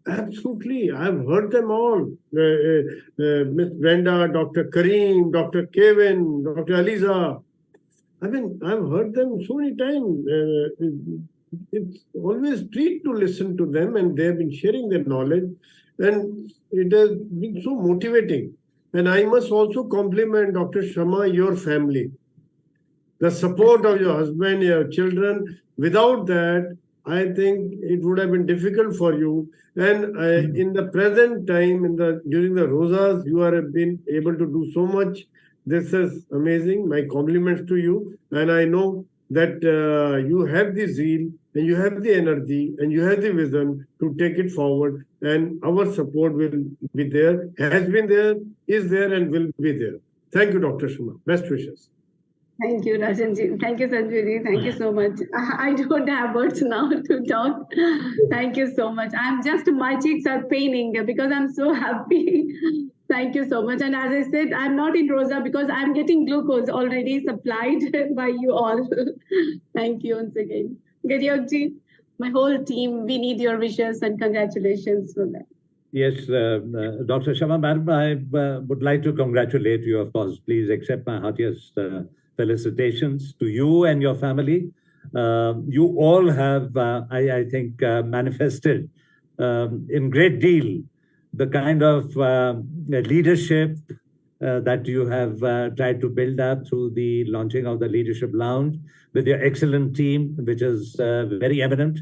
absolutely, I've heard them all. Ms. Brenda, Dr. Kareem, Dr. Kevin, Dr. Aliza. I mean, I've heard them so many times. It's always a treat to listen to them, and they have been sharing their knowledge. And it has been so motivating. And I must also compliment Dr. Shama, your family. The support of your husband, your children. Without that, I think it would have been difficult for you. And in the present time, during the Rosas, you have been able to do so much. This is amazing. My compliments to you. And I know that you have the zeal and you have the energy and you have the vision to take it forward. And our support will be there, has been there, is there, and will be there. Thank you, Dr. Shama. Best wishes. Thank you, Rajanji. Thank you, Sanjayji. Thank you so much. I don't have words now to talk. Thank you so much. My cheeks are paining because I'm so happy. Thank you so much. And as I said, I'm not in Rosa because I'm getting glucose already supplied by you all. Thank you once again. Garyokji, my whole team, we need your wishes and congratulations for that. Yes, Dr. Shama, madam, I would like to congratulate you, of course. Please accept my heartiest felicitations to you and your family. You all have, I think, manifested in great deal the kind of leadership that you have tried to build up through the launching of the Leadership Lounge with your excellent team, which is very eminent.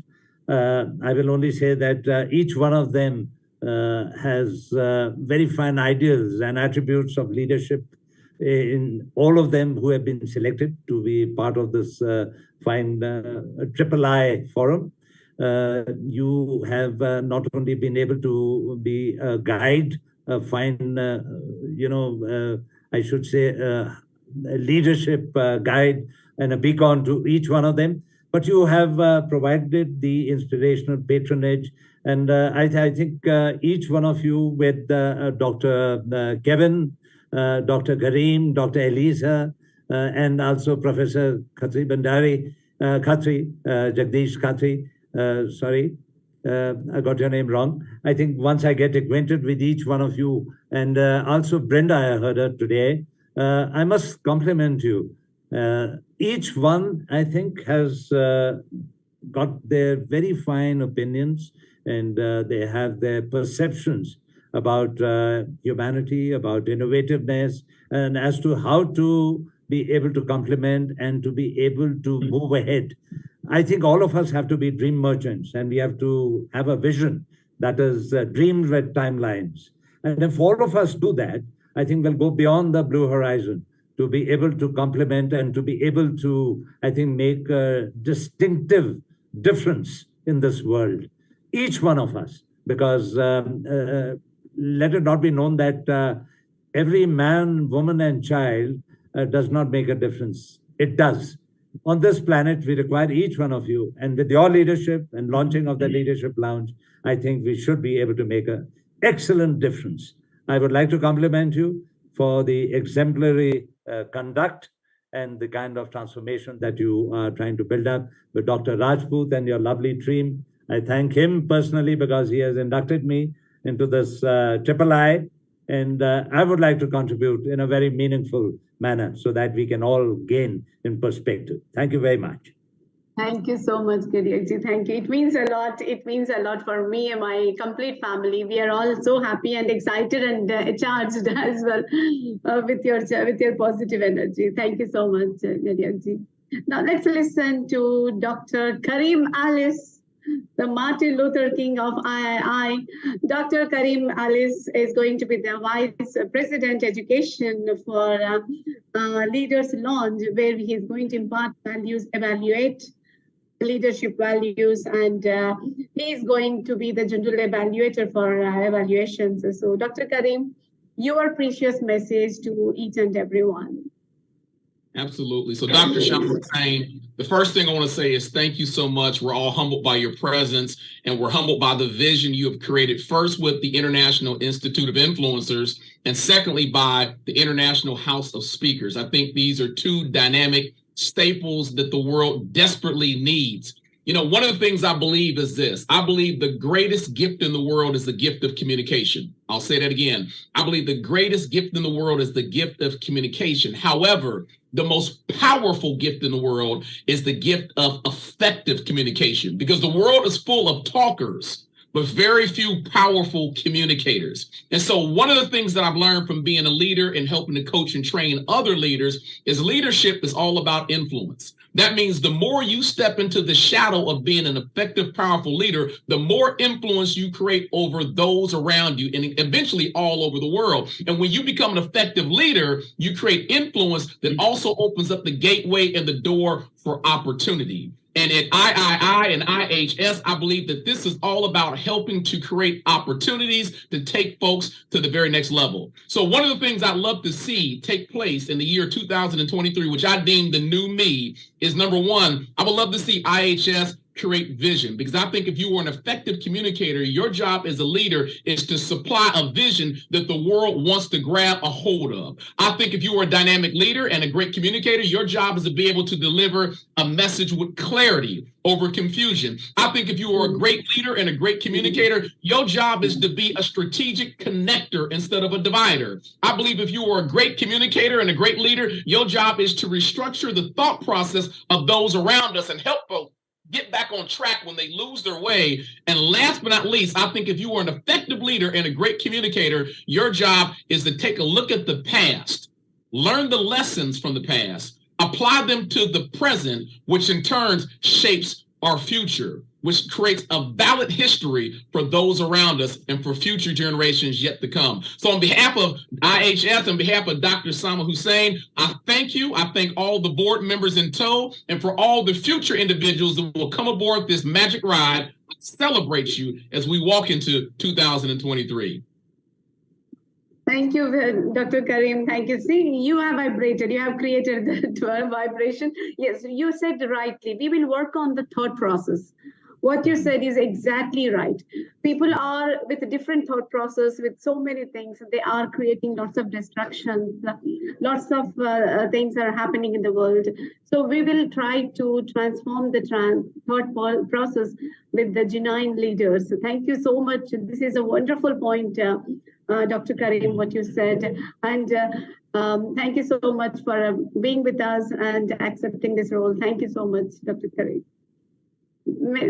I will only say that each one of them has very fine ideas and attributes of leadership in all of them who have been selected to be part of this fine Triple I forum. You have not only been able to be a guide, a fine, I should say, a leadership guide and a beacon to each one of them, but you have provided the inspirational patronage. And I think each one of you with Dr. Kevin, Dr. Kareem, Dr. Eliza, and also Professor Khatri Bhandari, Jagdish Khatri, sorry, I got your name wrong. I think once I get acquainted with each one of you, and also Brenda, I heard her today, I must compliment you. Each one, I think, has got their very fine opinions, and they have their perceptions about humanity, about innovativeness, and as to how to be able to complement and to be able to move ahead. I think all of us have to be dream merchants, and we have to have a vision that is dreamed with timelines. And if all of us do that, I think we'll go beyond the blue horizon to be able to complement and to be able to, I think, make a distinctive difference in this world. Each one of us, because let it not be known that every man, woman, and child does not make a difference. It does. On this planet, we require each one of you. And with your leadership and launching of the Leadership Lounge, I think we should be able to make an excellent difference. I would like to compliment you for the exemplary conduct and the kind of transformation that you are trying to build up with Dr. Rajput and your lovely team. I thank him personally because he has inducted me into this triple I. And I would like to contribute in a very meaningful manner so that we can all gain in perspective. Thank you very much. Thank you so much, Kiriakji. Thank you. It means a lot. It means a lot for me and my complete family. We are all so happy and excited and charged as well with your positive energy. Thank you so much, Kiriakji. Now let's listen to Dr. Karim Alice, the Martin Luther King of III. Dr. Karim Alice is going to be the Vice President Education for Leaders Launch, where he is going to impart values, evaluate leadership values, and he is going to be the general evaluator for evaluations. So Dr. Karim, your precious message to each and everyone. Absolutely. So Dr. Shama Hussain, the first thing I want to say is thank you so much. We're all humbled by your presence, and we're humbled by the vision you have created, first with the International Institute of Influencers, and secondly by the International House of Speakers. I think these are two dynamic staples that the world desperately needs. You know, one of the things I believe is this. I believe the greatest gift in the world is the gift of communication. I'll say that again. I believe the greatest gift in the world is the gift of communication. However, the most powerful gift in the world is the gift of effective communication, because the world is full of talkers, but very few powerful communicators. And so one of the things that I've learned from being a leader and helping to coach and train other leaders is leadership is all about influence. That means the more you step into the shadow of being an effective, powerful leader, the more influence you create over those around you and eventually all over the world. And when you become an effective leader, you create influence that also opens up the gateway and the door for opportunity. And at III and IHS, I believe that this is all about helping to create opportunities to take folks to the very next level. So one of the things I love to see take place in the year 2023, which I deem the new me, is number one, I would love to see IHS create vision, because I think if you are an effective communicator, your job as a leader is to supply a vision that the world wants to grab a hold of. I think if you are a dynamic leader and a great communicator, your job is to be able to deliver a message with clarity over confusion. I think if you are a great leader and a great communicator, your job is to be a strategic connector instead of a divider. I believe if you are a great communicator and a great leader, your job is to restructure the thought process of those around us and help folks get back on track when they lose their way. And last but not least, I think if you are an effective leader and a great communicator, your job is to take a look at the past, learn the lessons from the past, apply them to the present, which in turn shapes our future, which creates a valid history for those around us and for future generations yet to come. So on behalf of IHS, on behalf of Dr. Shama Hussain, I thank you. I thank all the board members in tow, and for all the future individuals that will come aboard this magic ride, I celebrate you as we walk into 2023. Thank you, Dr. Karim. Thank you. See, you have vibrated. You have created the vibration. Yes, you said rightly. We will work on the thought process. What you said is exactly right. People are with a different thought process, with so many things. They are creating lots of destruction. Lots of things are happening in the world. So we will try to transform the thought process with the genuine leaders. So thank you so much. This is a wonderful point, Dr. Karim, what you said. And thank you so much for being with us and accepting this role. Thank you so much, Dr. Karim.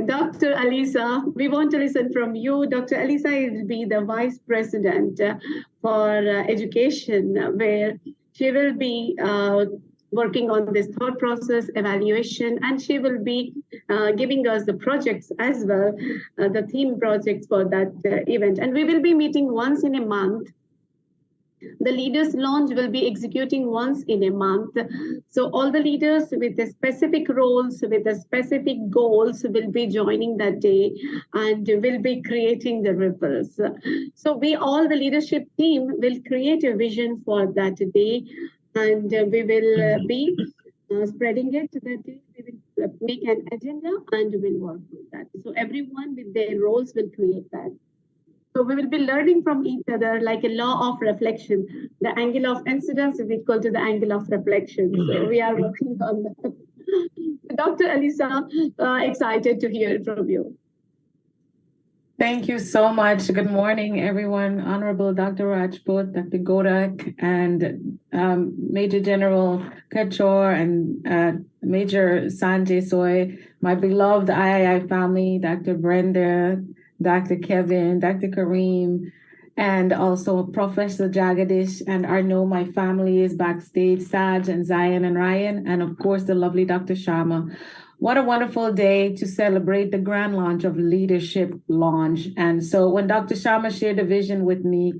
Dr. Alisa, we want to listen from you. Dr. Alisa will be the Vice President for Education, where she will be working on this thought process evaluation, and she will be giving us the projects as well, the theme projects for that event. And we will be meeting once in a month. The leaders launch will be executing once in a month. So all the leaders with the specific roles, with the specific goals will be joining that day and will be creating the ripples. So all the leadership team will create a vision for that day, and we will be spreading it that day. We will make an agenda and we'll work with that. So everyone with their roles will create that. So we will be learning from each other like a law of reflection. The angle of incidence is equal to the angle of reflection. So we are working on that. Dr. Alisa, excited to hear from you. Thank you so much. Good morning, everyone. Honorable Dr. Rajput, Dr. Godak, and Major General Kachor and Major Sanjay Soy, my beloved III family, Dr. Brenda, Dr. Kevin, Dr. Kareem, and also Professor Jagadish, and I know my family is backstage, Saj and Zion and Ryan, and of course the lovely Dr. Sharma. What a wonderful day to celebrate the grand launch of Leadership Launch. And so when Dr. Sharma shared the vision with me,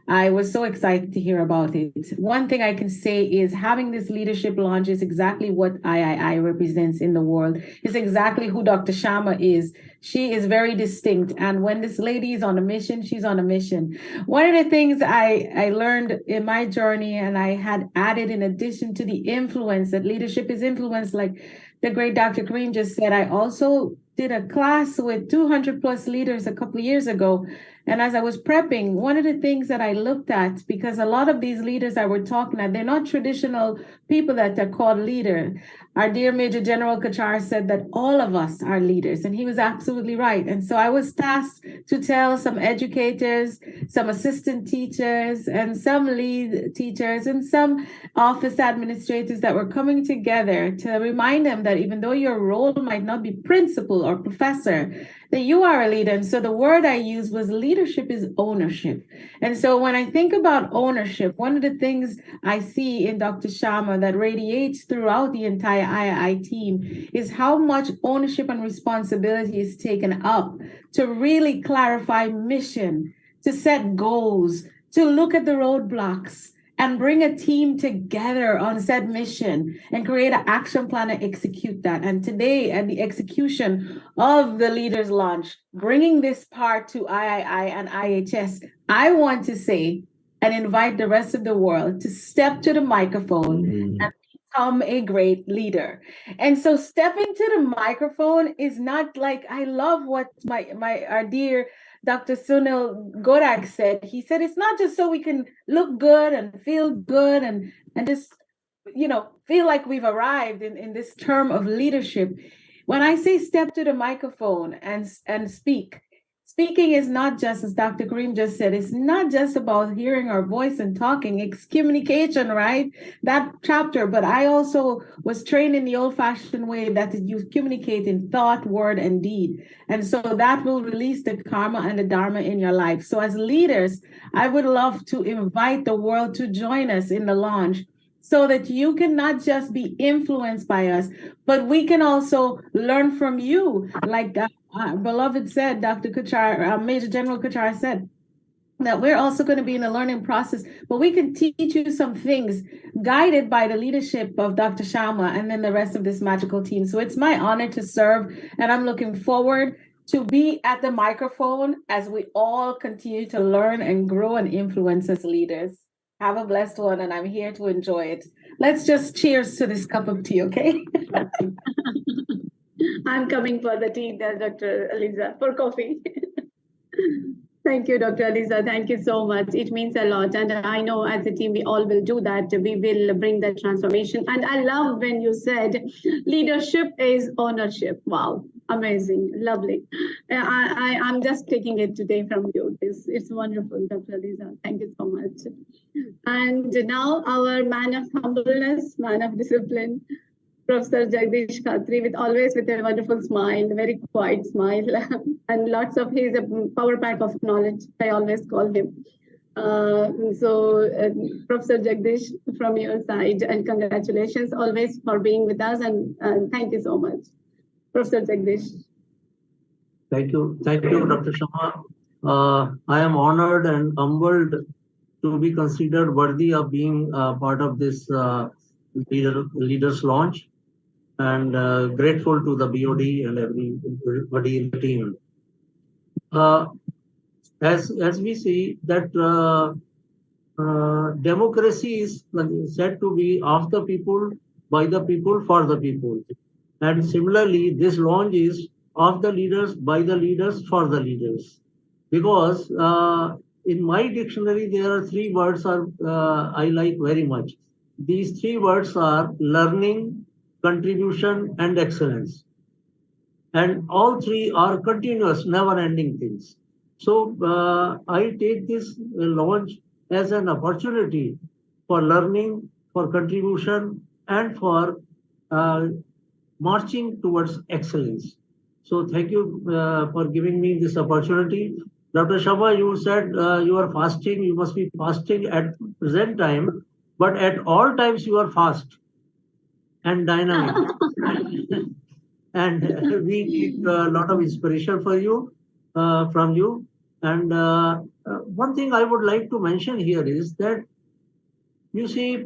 I was so excited to hear about it. One thing I can say is having this leadership launch is exactly what III represents in the world. It's exactly who Dr. Sharma is. She is very distinct. And when this lady is on a mission, she's on a mission. One of the things I learned in my journey, and I had added in addition to the influence, that leadership is influence, like the great Dr. Kareem just said, I also did a class with 200 plus leaders a couple of years ago. And as I was prepping, one of the things that I looked at, because a lot of these leaders I were talking at, they're not traditional people that are called leader. Our dear Major General Kachar said that all of us are leaders, and he was absolutely right. And so I was tasked to tell some educators, some assistant teachers, and some lead teachers, and some office administrators that were coming together to remind them that even though your role might not be principal or professor, that you are a leader. And so the word I used was leadership is ownership. And so when I think about ownership, one of the things I see in Dr. Sharma that radiates throughout the entire III team is how much ownership and responsibility is taken up to really clarify mission, to set goals, to look at the roadblocks, and bring a team together on said mission and create an action plan and execute that. And today, at the execution of the Leaders Launch, bringing this part to III and IHS, I want to say and invite the rest of the world to step to the microphone and become a great leader. And so stepping to the microphone is not like, I love what our dear Dr. Sunil Godak said. He said, it's not just so we can look good and feel good and just, feel like we've arrived in this term of leadership. When I say step to the microphone and speak, speaking is not just, as Dr. Kareem just said, it's not just about hearing our voice and talking. It's communication, right? That chapter. But I also was trained in the old-fashioned way that you communicate in thought, word, and deed. And so that will release the karma and the dharma in your life. So as leaders, I would love to invite the world to join us in the launch, so that you can not just be influenced by us, but we can also learn from you. Like beloved said, Dr. Kachar, Major General Kachar said, that we're also going to be in a learning process, but we can teach you some things guided by the leadership of Dr. Sharma and then the rest of this magical team. So it's my honor to serve, and I'm looking forward to be at the microphone as we all continue to learn and grow and influence as leaders. Have a blessed one, and I'm here to enjoy it. Let's just cheers to this cup of tea, okay? I'm coming for the tea there, Dr. Aliza, for coffee. Thank you, Dr. Aliza. Thank you so much. It means a lot. And I know as a team, we all will do that. We will bring that transformation. And I love when you said leadership is ownership. Wow. Amazing. Lovely. I'm just taking it today from you. It's wonderful, Dr. Aliza. Thank you so much. And now our man of humbleness, man of discipline, Professor Jagdish Khatri, with a wonderful smile, very quiet smile, and lots of his power pack of knowledge, I always call him. Professor Jagdish, from your side, and congratulations always for being with us, and thank you so much. Professor Jagdish. Thank you, Dr. Sharma. I am honored and humbled to be considered worthy of being part of this leaders launch, and grateful to the BOD and everybody in the team. As we see that democracy is said to be of the people, by the people, for the people. And similarly, this launch is of the leaders, by the leaders, for the leaders. Because in my dictionary, there are three words I like very much. These three words are learning, contribution, and excellence. And all three are continuous, never-ending things. So I take this launch as an opportunity for learning, for contribution, and for marching towards excellence. So thank you for giving me this opportunity. Dr. Sharma, you said you are fasting, you must be fasting at present time, but at all times you are fast and dynamic. And we need a lot of inspiration for you, from you. And one thing I would like to mention here is that, you see,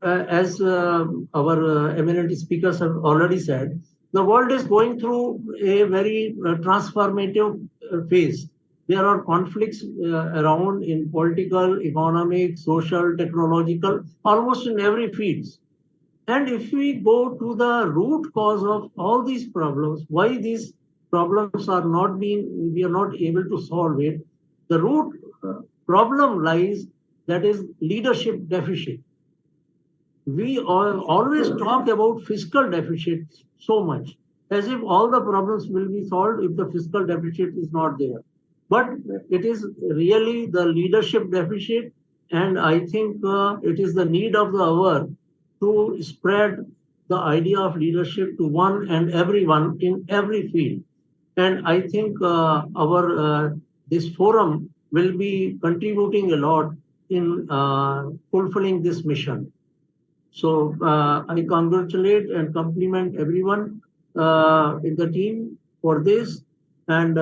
as our eminent speakers have already said, the world is going through a very transformative phase. There are conflicts around in political, economic, social, technological, almost in every field. And if we go to the root cause of all these problems, why these problems are not being, we are not able to solve it, the root problem lies, that is leadership deficit. We always talk about fiscal deficit so much, as if all the problems will be solved if the fiscal deficit is not there. But it is really the leadership deficit, and I think it is the need of the hour to spread the idea of leadership to one and everyone in every field. And I think this forum will be contributing a lot in fulfilling this mission. So I congratulate and compliment everyone in the team for this. And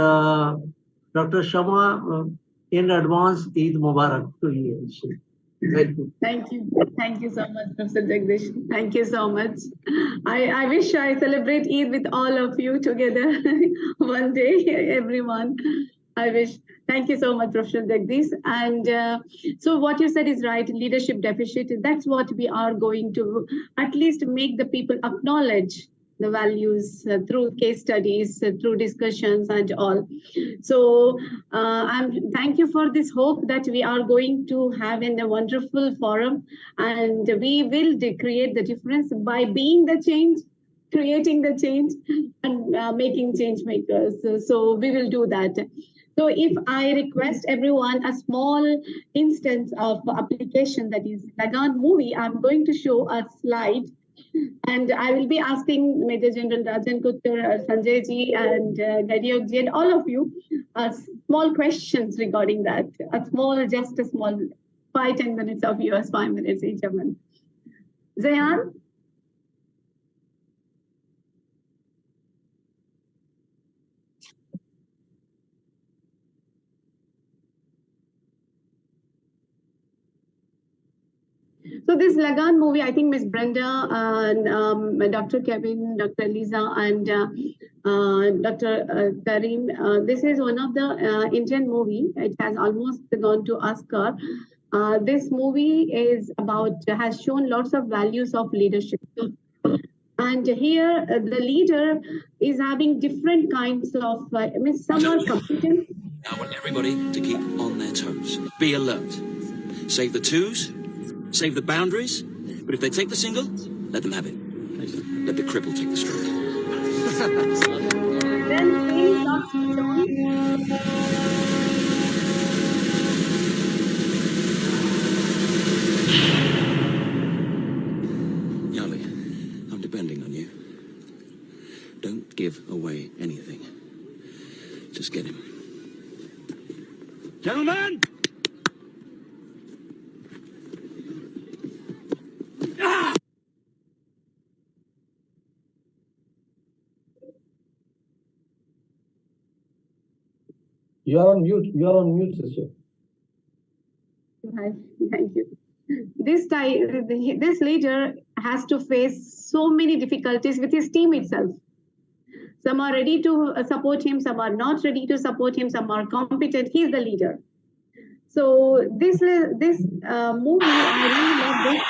Dr. Sharma, in advance, Eid Mubarak to you. Thank you. Thank you. Thank you so much, Professor Jagdish. Thank you so much. I wish I celebrate Eid with all of you together one day, everyone. I wish. Thank you so much, Professor Jagdish. And so what you said is right, leadership deficit. That's what we are going to at least make the people acknowledge the values through case studies, through discussions and all. So thank you for this hope that we are going to have in a wonderful forum, and we will create the difference by being the change, creating the change, and making change makers. So we will do that. So if I request everyone a small instance of application, that is Lagan movie, I'm going to show a slide. And I will be asking Major General Rajan Kuttur, Sanjay ji, and Gadiok ji, and all of you small questions regarding that. Just a small 5-10 minutes of yours, 5 minutes each of them. Zayan? So this Lagan movie, I think Miss Brenda, Dr. Kevin, Dr. Lisa, and Dr. Karim, this is one of the Indian movie. It has almost gone to Oscar. This movie has shown lots of values of leadership. And here, the leader is having different kinds of, some are competent. I want everybody to keep on their toes. Be alert. Save the twos. Save the boundaries, but if they take the single, let them have it. Let the cripple take the stroke. Then please not switch on. Yali, I'm depending on you. Don't give away anything. Just get him. Gentlemen! You are on mute. You are on mute, sister. Hi, thank you. This leader has to face so many difficulties with his team itself. Some are ready to support him, some are not ready to support him, some are competent. He's the leader. So this movie, I really love this.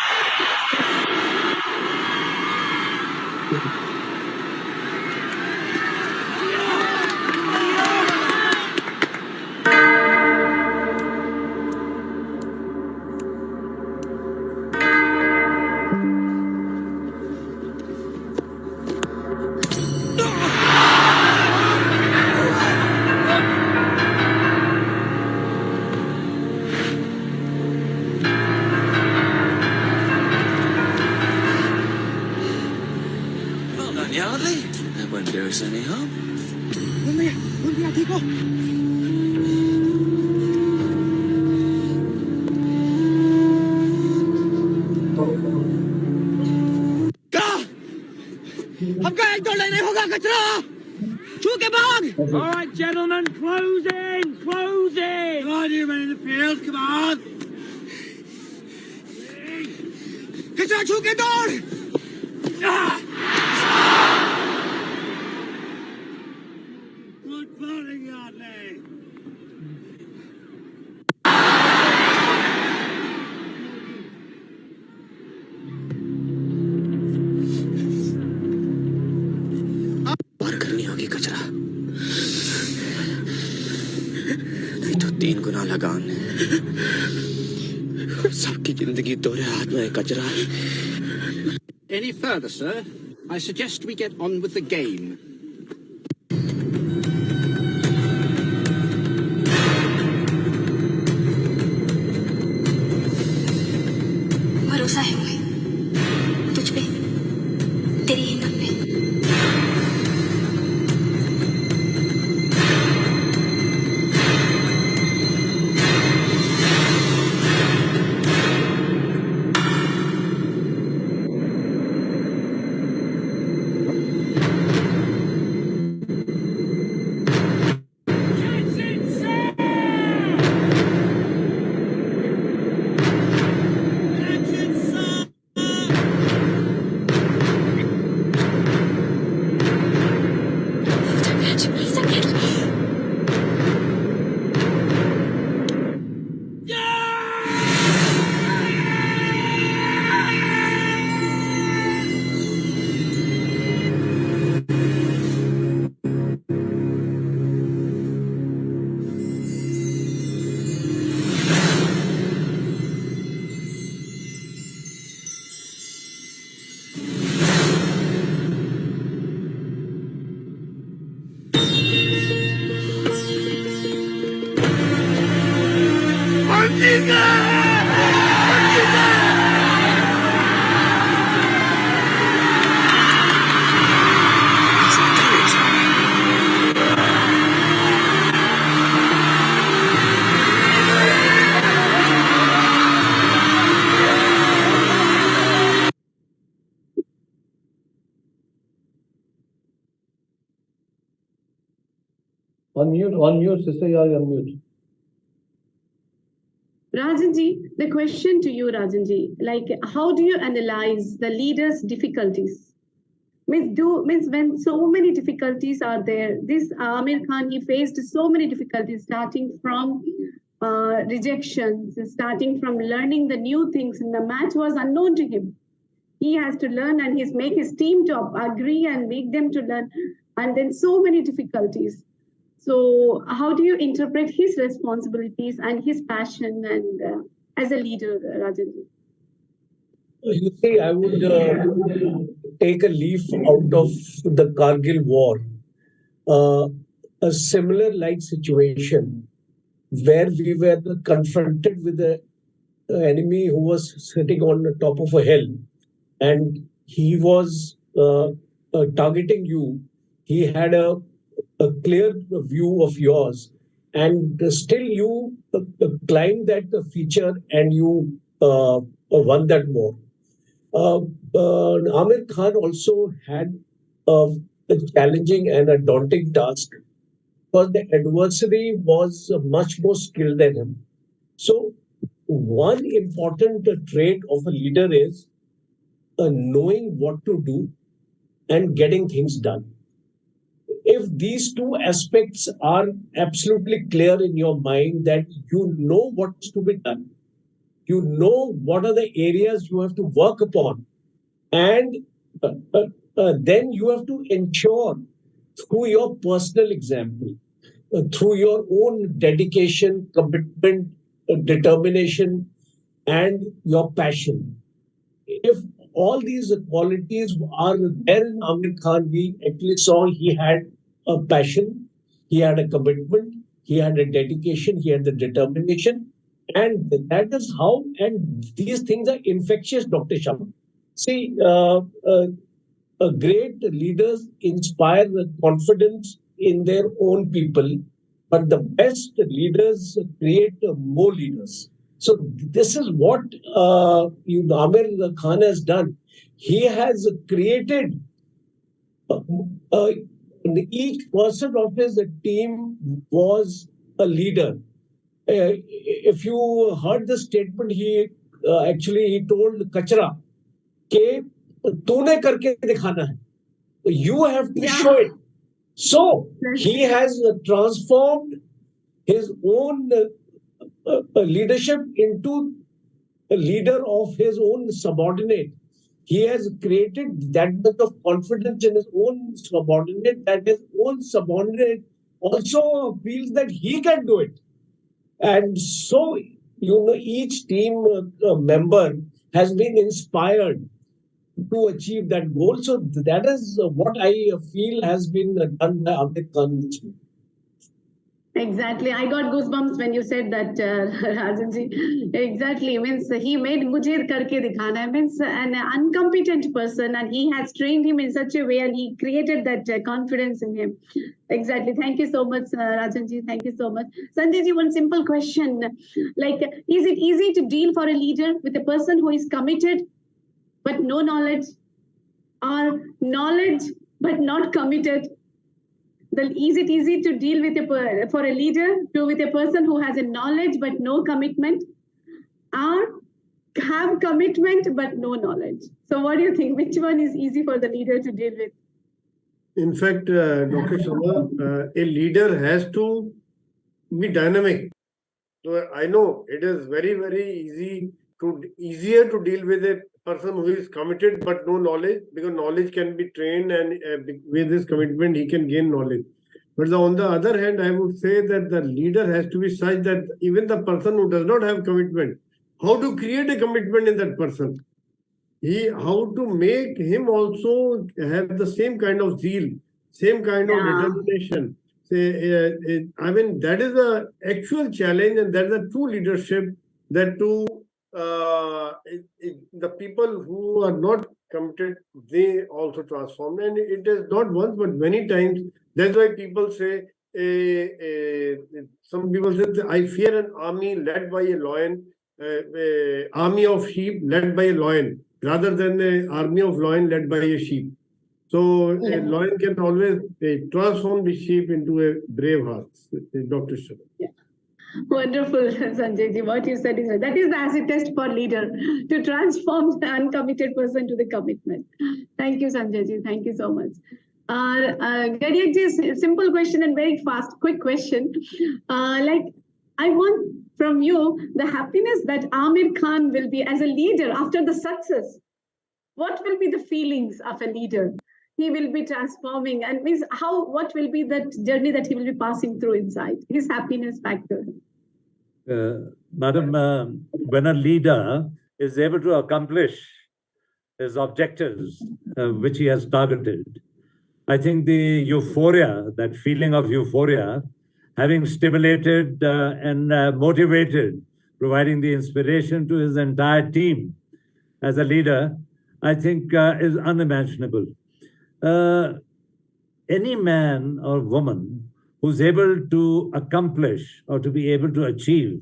Well done, Yardley. That won't do us any harm. All right, gentlemen, close in, close in. Come on, you men in the field, come on. Good morning, Yardley. बाहर करनी होगी कचरा, नहीं तो 3 गुना लगान है। सबकी जिंदगी दोहरे हाथ में कचरा। Any further, sir? I suggest we get on with the game. भरोसा है मुझे तुझ पे, तेरी हिम्मत पे। On mute, sister, you are on mute. Rajanji, the question to you, Rajanji, like how do you analyze the leader's difficulties? Means when so many difficulties are there, this Aamir Khan, he faced so many difficulties, starting from rejections, starting from learning the new things, and the match was unknown to him. He has to learn and make his team to agree and make them to learn, and then so many difficulties. So how do you interpret his responsibilities and his passion and as a leader, Rajanji? You see, I would take a leaf out of the Kargil war. A similar like situation where we were confronted with an enemy who was sitting on the top of a hill and he was targeting you. He had a clear view of yours, and still you climbed that feature and you won that war. Aamir Khan also had a challenging and a daunting task because the adversary was much more skilled than him. So one important trait of a leader is knowing what to do and getting things done. If these two aspects are absolutely clear in your mind, that you know what's to be done, you know what are the areas you have to work upon, and then you have to ensure through your personal example, through your own dedication, commitment, determination, and your passion. If all these qualities are there in Aamir Khan, we actually saw he had a passion, he had a commitment, he had a dedication, he had the determination. And that is how, and these things are infectious, Dr. Sharma. See, great leaders inspire confidence in their own people, but the best leaders create more leaders. So this is what Aamir Khan has done. He has created each person of his team was a leader. If you heard the statement, he told Kachra, "Ke तूने करके दिखाना है." You have to show it. So he has transformed his own leadership into a leader of his own subordinate. He has created that much of confidence in his own subordinate that his own subordinate also feels that he can do it. And so, each team member has been inspired to achieve that goal. So that is what I feel has been done by Aamir Khan. Exactly. I got goosebumps when you said that, Rajanji. Exactly. Means he made mujhe karke dikhana. Means an incompetent person, and he has trained him in such a way, and he created that confidence in him. Exactly. Thank you so much, Rajanji. Thank you so much. Sanjayji, one simple question. Like, is it easy to deal for a leader with a person who is committed but no knowledge, or knowledge but not committed? Is it easy to deal with for a leader with a person who has a knowledge but no commitment, or have commitment but no knowledge? So what do you think? Which one is easy for the leader to deal with? In fact, Dr. Sharma, a leader has to be dynamic. So I know it is very, very easier to deal with a person who is committed but no knowledge, because knowledge can be trained, and with his commitment he can gain knowledge. But on the other hand, I would say that the leader has to be such that even the person who does not have commitment, how to create a commitment in that person, how to make him also have the same kind of zeal, same kind of determination. I mean, that is the actual challenge, and that is the true leadership, that the people who are not committed, they also transform. And it is not once but many times. That's why people say, some people say, I fear an army led by a lion, army of sheep led by a lion, rather than an army of lion led by a sheep. So a lion can always transform the sheep into a brave heart. Dr. Sharma. Yeah. Wonderful, Sanjayji. What you said is that is the acid test for leader, to transform the uncommitted person to the commitment. Thank you, Sanjayji. Thank you so much. Gadiakji, simple question and very fast, quick question. I want from you the happiness that Aamir Khan will be as a leader after the success. What will be the feelings of a leader? He will be transforming, and means what will be that journey that he will be passing through inside, his happiness factor? Madam, when a leader is able to accomplish his objectives, which he has targeted, I think the euphoria, that feeling of euphoria, having stimulated and motivated, providing the inspiration to his entire team as a leader, I think is unimaginable. Any man or woman who's able to accomplish or to be able to achieve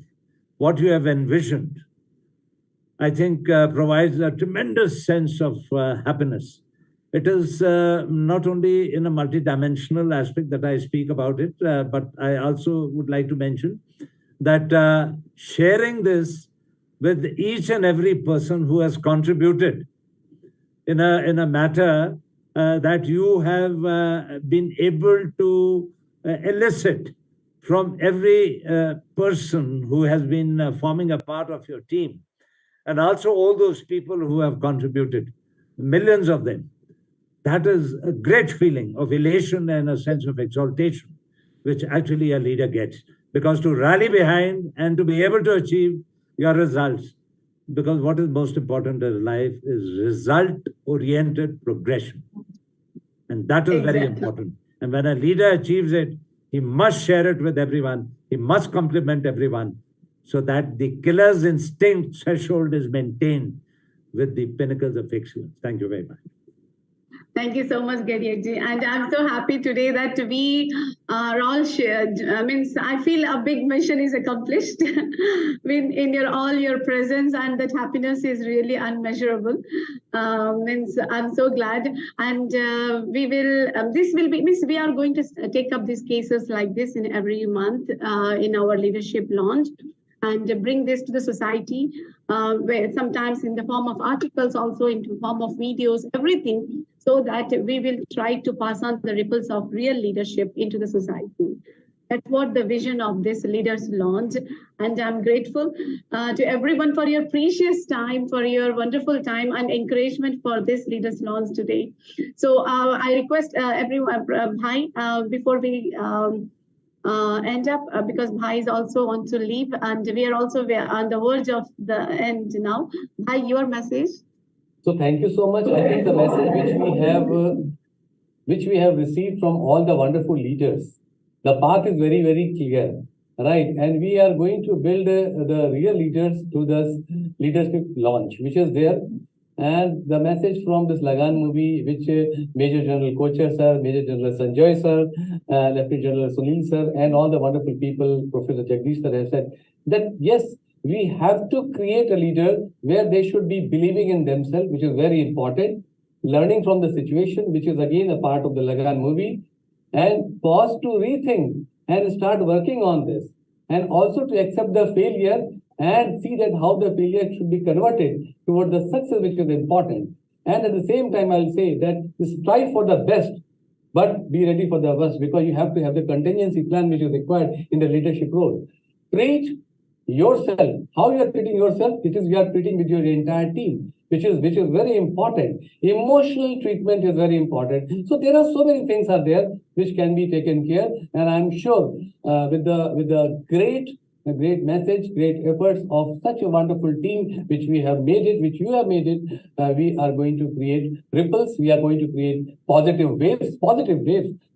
what you have envisioned, I think provides a tremendous sense of happiness. It is not only in a multidimensional aspect that I speak about it, but I also would like to mention that sharing this with each and every person who has contributed in a matter that you have been able to elicit from every person who has been forming a part of your team, and also all those people who have contributed, millions of them. That is a great feeling of elation and a sense of exaltation, which actually a leader gets. Because to rally behind and to be able to achieve your results, because what is most important in life is result-oriented progression. And that is very important. And when a leader achieves it, he must share it with everyone. He must compliment everyone so that the killer's instinct threshold is maintained with the pinnacles of excellence. Thank you very much. Thank you so much, Gadgetji. And I'm so happy today that we are all shared. I feel a big mission is accomplished in all your presence, and that happiness is really unmeasurable. I'm so glad. And we are going to take up these cases like this in every month in our leadership launch, and bring this to the society, where sometimes in the form of articles, also in the form of videos, everything, so that we will try to pass on the ripples of real leadership into the society. That's what the vision of this Leaders Launch. And I'm grateful to everyone for your precious time, for your wonderful time and encouragement for this Leaders Launch today. So I request everyone, Bhai, before we end up, because Bhai is also want to leave, and we are also on the verge of the end now. Bhai, your message. So thank you so much. I think the message which we have received from all the wonderful leaders, the path is very, very clear, right? And we are going to build the real leaders to this leadership launch, which is there. And the message from this Lagan movie, which Major General Kochhar sir, Major General Sanjay sir, Lieutenant General Sunil sir, and all the wonderful people, Professor Jagdish sir has said, that yes, we have to create a leader where they should be believing in themselves, which is very important, learning from the situation, which is again a part of the Lagan movie, and pause to rethink and start working on this, and also to accept the failure and see that how the failure should be converted toward the success, which is important. And at the same time, I'll say that strive for the best, but be ready for the worst, because you have to have the contingency plan which is required in the leadership role. Treat yourself. How you are treating yourself, it is you are treating with your entire team, which is very important. Emotional treatment is very important. So there are so many things are there which can be taken care, and I'm sure with the great message, great efforts of such a wonderful team, which we have made it, which you have made it, we are going to create ripples. We are going to create positive waves,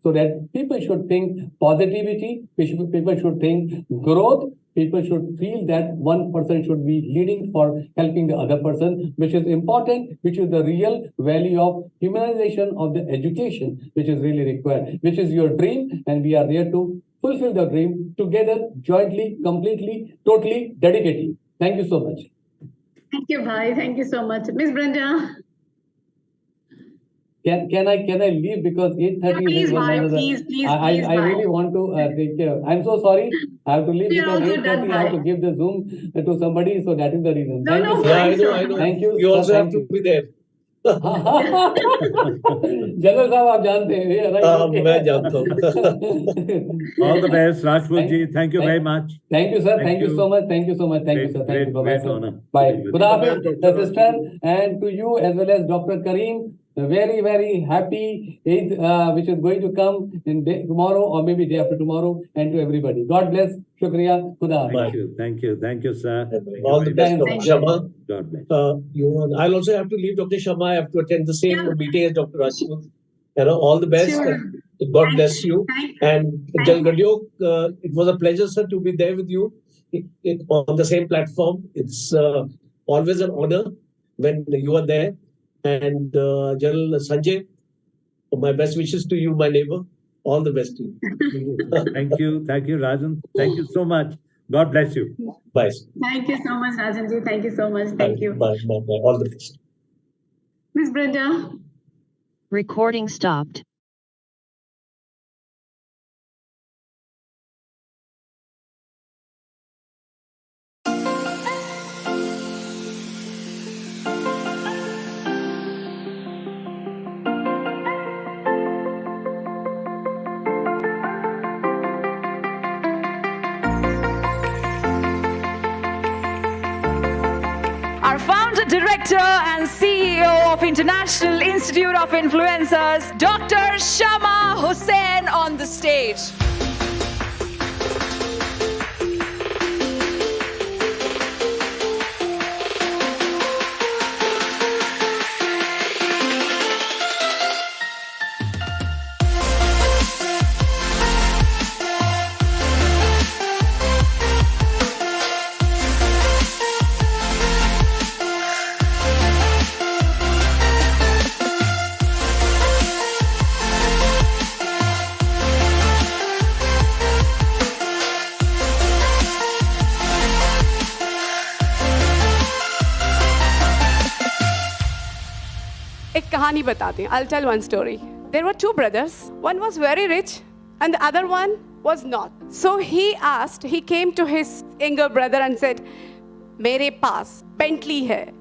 so that people should think positivity, people should think growth, people should feel that one person should be leading for helping the other person, which is important, which is the real value of humanization of the education, which is really required, which is your dream, and we are there to fulfill the dream together, jointly, completely, totally, dedicatedly. Thank you so much. Thank you, Bhai. Thank you so much. Ms. Brenda. Can I leave, because 8:30 please, is Bhai, another. please, I really want to take care. I'm so sorry. I have to leave, because 8:30 I have to give the Zoom to somebody, so that is the reason. Thank you. Yeah, I know. Thank you. You also have to be there. General साहब आप जानते हैं, मैं जानता हूँ. All the best, Rajput ji. Thank you very much. Thank you, sir. Thank you so much. Thank you so much. Thank you, sir. Thank you. Bye, sir. Bye. Good afternoon, sister, and to you as well as Dr. Kareem. Very, very happy Eid, which is going to come in tomorrow or maybe day after tomorrow, and to everybody. God bless. Shukriya. Khuda. Thank you, sir. All the best, Dr. Sharma. God bless. I'll also have to leave, Dr. Sharma. I have to attend the same meeting as Dr. Rajput. All the best. Sure. God bless you. And General Galyok, it was a pleasure, sir, to be there with you on the same platform. It's always an honor when you are there. And General Sanjay, my best wishes to you, my neighbor. All the best to you. Thank you, Rajan. Thank you so much. God bless you. Bye. Thank you so much, Rajanji. Thank you so much. Thank you. Bye. All the best. Ms. Brenda. Recording stopped. Our founder, director, and CEO of International Institute of Influencers, Dr. Shama Hussain, on the stage. एक कहानी बताते हैं. I'll tell one story. There were two brothers. One was very rich and the other one was not. So he came to his younger brother and said, मेरे पास Bentley है,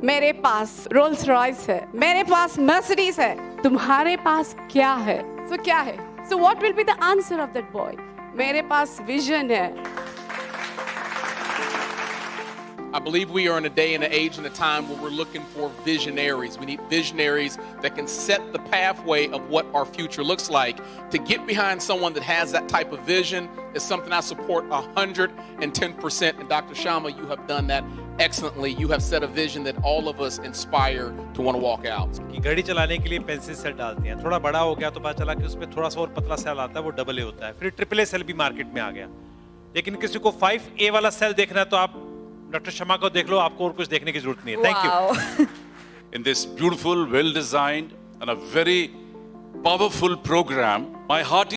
मेरे पास Rolls Royce है, मेरे पास Mercedes है, तुम्हारे पास क्या है? So क्या है? So what will be the answer of that boy? मेरे पास vision है. I believe we are in a day and an age and a time where we're looking for visionaries. We need visionaries that can set the pathway of what our future looks like. To get behind someone that has that type of vision is something I support 110%. And Dr. Shama, you have done that excellently. You have set a vision that all of us inspire to want to walk out. कि घड़ी चलाने के लिए pencil cell डालते हैं, थोड़ा बड़ा हो गया तो पता चला कि उसमें थोड़ा सा और पतला सेल आता है, वो डबल ए होता है. फिर ट्रिपल ए सेल भी मार्केट में आ गया. लेकिन किसी को 5A वाला सेल देखना है तो आप डॉक्टर शमा को देख लो, आपको और कुछ देखने की जरूरत नहीं है. Thank you. In this beautiful, well-designed and a very powerful program, my heart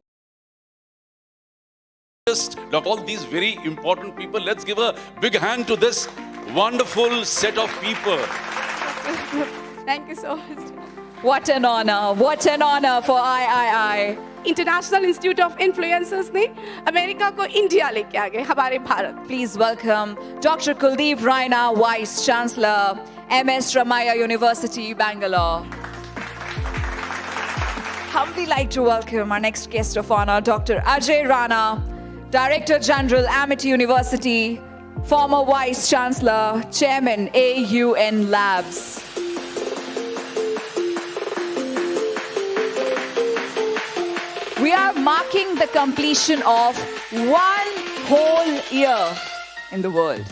is of all these very important people. Let's give a big hand to this wonderful set of people. Thank you so much. What an honor. What an honor for III. International Institute of Influencers ने America को India लेके आ गए, हमारे Bharat. Please welcome Dr. Kuldeep Raina, Vice Chancellor, MS Ramaiah University, Bangalore. Humbly like to welcome our next guest of honor, Dr. Ajay Rana, Director General, Amity University, former Vice Chancellor, Chairman, AUN Labs. We are marking the completion of 1 whole year in the world.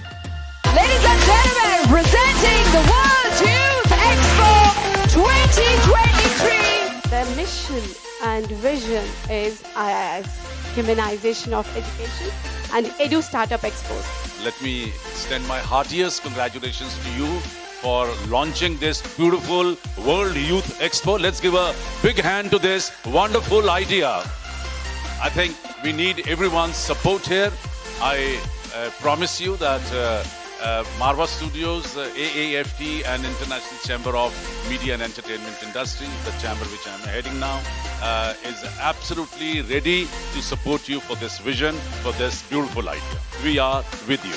Ladies and gentlemen, presenting the World Youth Expo 2023. The mission and vision is IIS, Humanization of Education and Edu Startup Expos. Let me extend my heartiest congratulations to you for launching this beautiful World Youth Expo. Let's give a big hand to this wonderful idea. I think we need everyone's support here. I promise you that Marva Studios, AAFT and International Chamber of Media and Entertainment Industry, the chamber which I'm heading now, is absolutely ready to support you for this vision, for this beautiful idea. We are with you.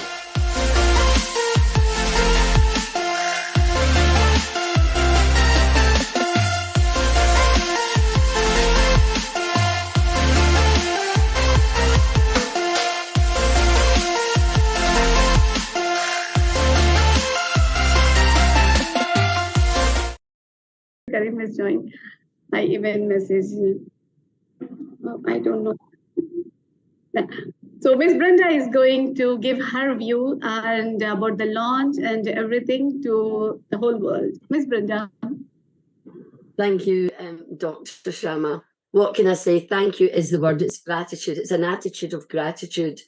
Karim has joined. I even messaged. I don't know. So Miss Brenda is going to give her view and about the launch and everything to the whole world. Miss Brenda. Thank you, Dr. Shama. What can I say? Thank you is the word. It's gratitude. It's an attitude of gratitude.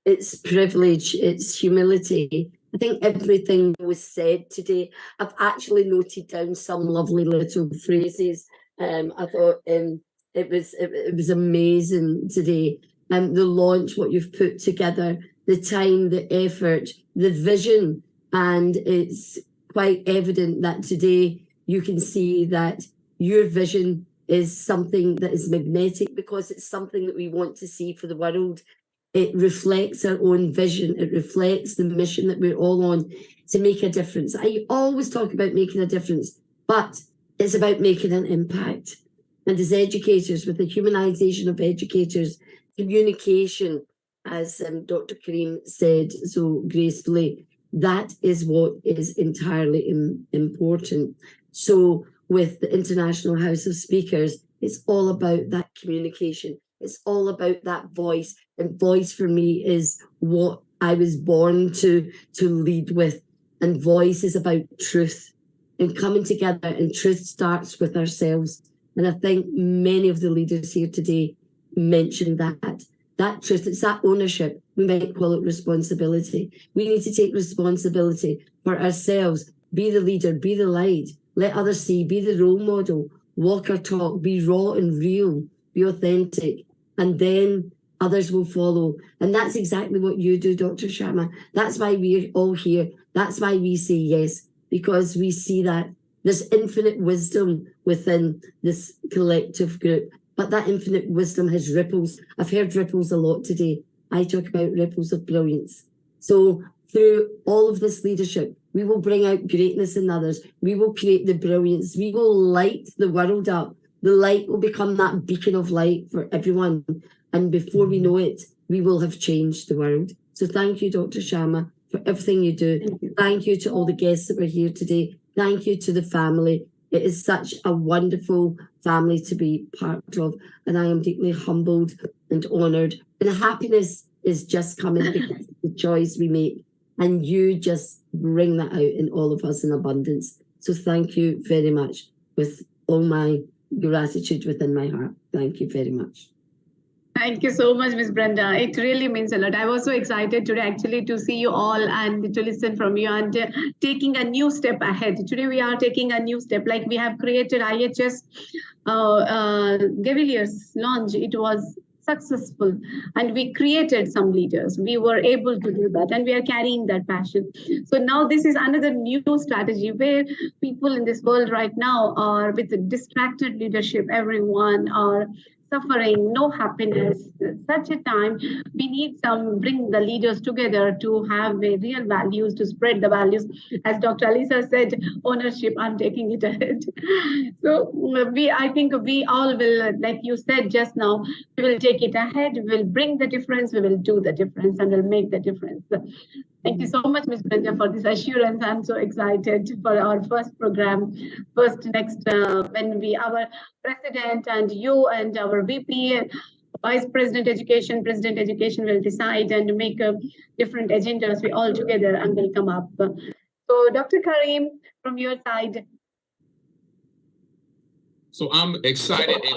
It's privilege. It's humility. I think everything was said today. I've actually noted down some lovely little phrases. I thought it was amazing today. The launch, what you've put together, the time, the effort, the vision, and it's quite evident that today you can see that your vision is something that is magnetic because it's something that we want to see for the world. It reflects our own vision. It reflects the mission that we're all on to make a difference. I always talk about making a difference, but it's about making an impact. And as educators, with the humanization of educators, communication, as Dr. Karim said so gracefully, that is what is entirely important. So with the International House of Speakers, it's all about that communication. It's all about that voice. And voice for me is what I was born to lead with. And voice is about truth and coming together, and truth starts with ourselves. And I think many of the leaders here today mentioned that truth. It's that ownership. We might call it responsibility. We need to take responsibility for ourselves. Be the leader, be the light. Let others see, be the role model. Walk our talk, be raw and real, be authentic. And then others will follow. And that's exactly what you do, Dr. Sharma. That's why we're all here. That's why we say yes, because we see that there's infinite wisdom within this collective group. But that infinite wisdom has ripples. I've heard ripples a lot today. I talk about ripples of brilliance. So through all of this leadership, we will bring out greatness in others. We will create the brilliance. We will light the world up. The light will become that beacon of light for everyone. And before we know it, we will have changed the world. So thank you, Dr. Sharma, for everything you do. Thank you to all the guests that were here today. Thank you to the family. It is such a wonderful family to be part of. And I am deeply humbled and honoured. And happiness is just coming because of the choice we make. And you just bring that out in all of us in abundance. So thank you very much, with all my gratitude within my heart. Thank you very much. Thank you so much, Ms. Brenda. It really means a lot. I was so excited today actually to see you all and to listen from you and taking a new step ahead. Today we are taking a new step. Like we have created IHS Gaviliers launch. It was successful and we created some leaders. We were able to do that and we are carrying that passion. So now this is another new strategy where people in this world right now are with a distracted leadership. Everyone are suffering, no happiness. Such a time, we need bring the leaders together to have a real values, to spread the values. As Dr. Alisa said, ownership, I'm taking it ahead. So I think we all will, like you said just now, we will take it ahead, we will bring the difference, we will do the difference, and we'll make the difference. Thank you so much, Ms. Brenda, for this assurance. I'm so excited for our first program. Next, when our president and you and our VP, Vice President Education will decide and make different agendas. We all together and will come up. So, Dr. Karim, from your side. So I'm excited and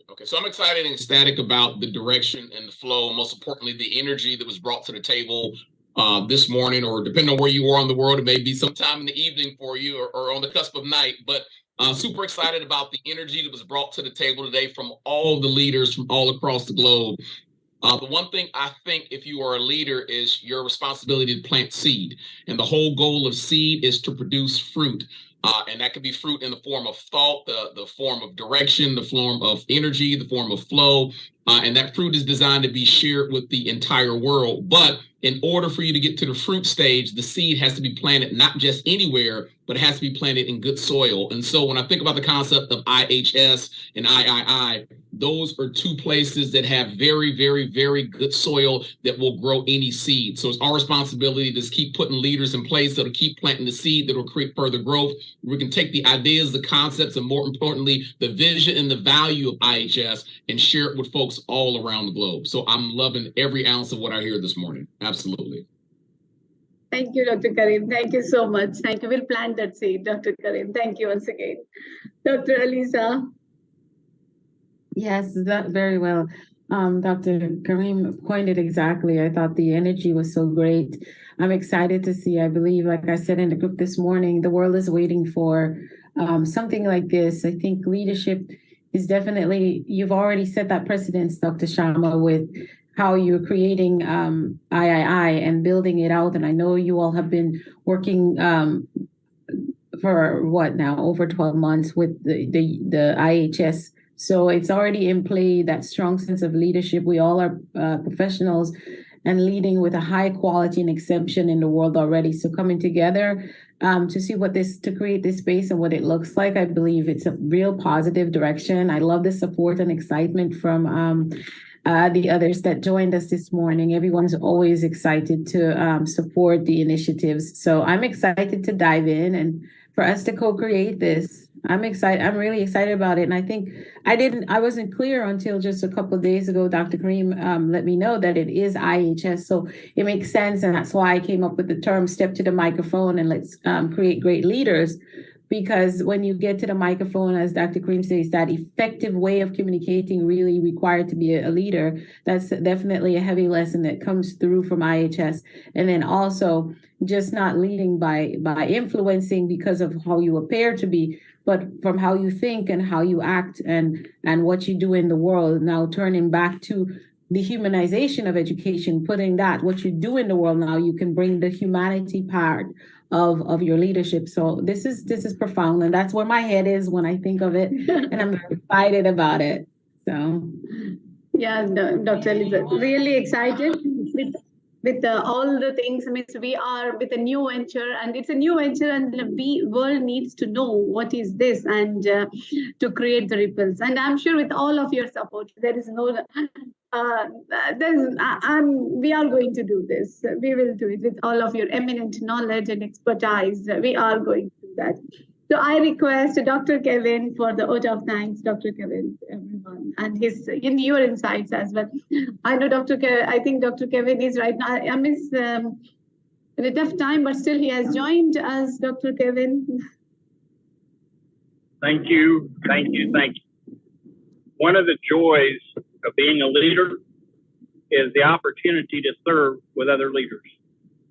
okay, so I'm excited and ecstatic about the direction and the flow, most importantly, the energy that was brought to the table this morning, or depending on where you are in the world, it may be sometime in the evening for you or on the cusp of night, but super excited about the energy that was brought to the table today from all the leaders from all across the globe. The one thing I think, if you are a leader, is your responsibility to plant seed. And the whole goal of seed is to produce fruit. And that could be fruit in the form of thought, the form of direction, the form of energy, the form of flow. And that fruit is designed to be shared with the entire world. But in order for you to get to the fruit stage, the seed has to be planted not just anywhere, but it has to be planted in good soil. And so when I think about the concept of IHS and III, those are two places that have very, very, very good soil that will grow any seed. So it's our responsibility to keep putting leaders in place that'll keep planting the seed that will create further growth. We can take the ideas, the concepts, and more importantly, the vision and the value of IHS and share it with folks all around the globe. So I'm loving every ounce of what I hear this morning. Absolutely. Thank you, Dr. Karim. Thank you so much. Thank you. We'll plant that seed, Dr. Karim. Thank you once again. Dr. Alisa. Yes, that very well. Dr. Karim pointed exactly. I thought the energy was so great. I'm excited to see, I believe, like I said in the group this morning, the world is waiting for something like this. I think leadership is definitely, you've already set that precedence, Dr. Sharma, with how you're creating III and building it out. And I know you all have been working for what now, over 12 months with the IHS. So it's already in play, that strong sense of leadership. We all are professionals and leading with a high quality and exemption in the world already. So coming together to see to create this space and what it looks like, I believe it's a real positive direction. I love the support and excitement from the others that joined us this morning. Everyone's always excited to support the initiatives. So I'm excited to dive in and for us to co-create this. I'm excited. I'm really excited about it. And I think I wasn't clear until just a couple of days ago. Dr. Kareem let me know that it is IHS. So it makes sense. And that's why I came up with the term step to the microphone and let's create great leaders. Because when you get to the microphone, as Dr. Kareem says, that effective way of communicating really required to be a leader. That's definitely a heavy lesson that comes through from IHS. And then also just not leading by influencing because of how you appear to be, but from how you think and how you act and what you do in the world. Now turning back to the humanization of education, putting that, what you do in the world now, you can bring the humanity part of your leadership. So this is profound, and that's where my head is when I think of it, and I'm very excited about it. So yeah, Dr. Elisa, really excited with all the things. I mean, we are with a new venture, and it's a new venture, and the world needs to know what is this, and to create the ripples. And I'm sure with all of your support, there is no. We are going to do this. We will do it with all of your eminent knowledge and expertise. We are going to do that. So I request Dr. Kevin for the vote of thanks. Dr. Kevin, everyone, and your insights as well. I know I think Dr. Kevin is right now. I miss a tough time, but still he has joined us. Dr. Kevin. Thank you. One of the joys of being a leader is the opportunity to serve with other leaders.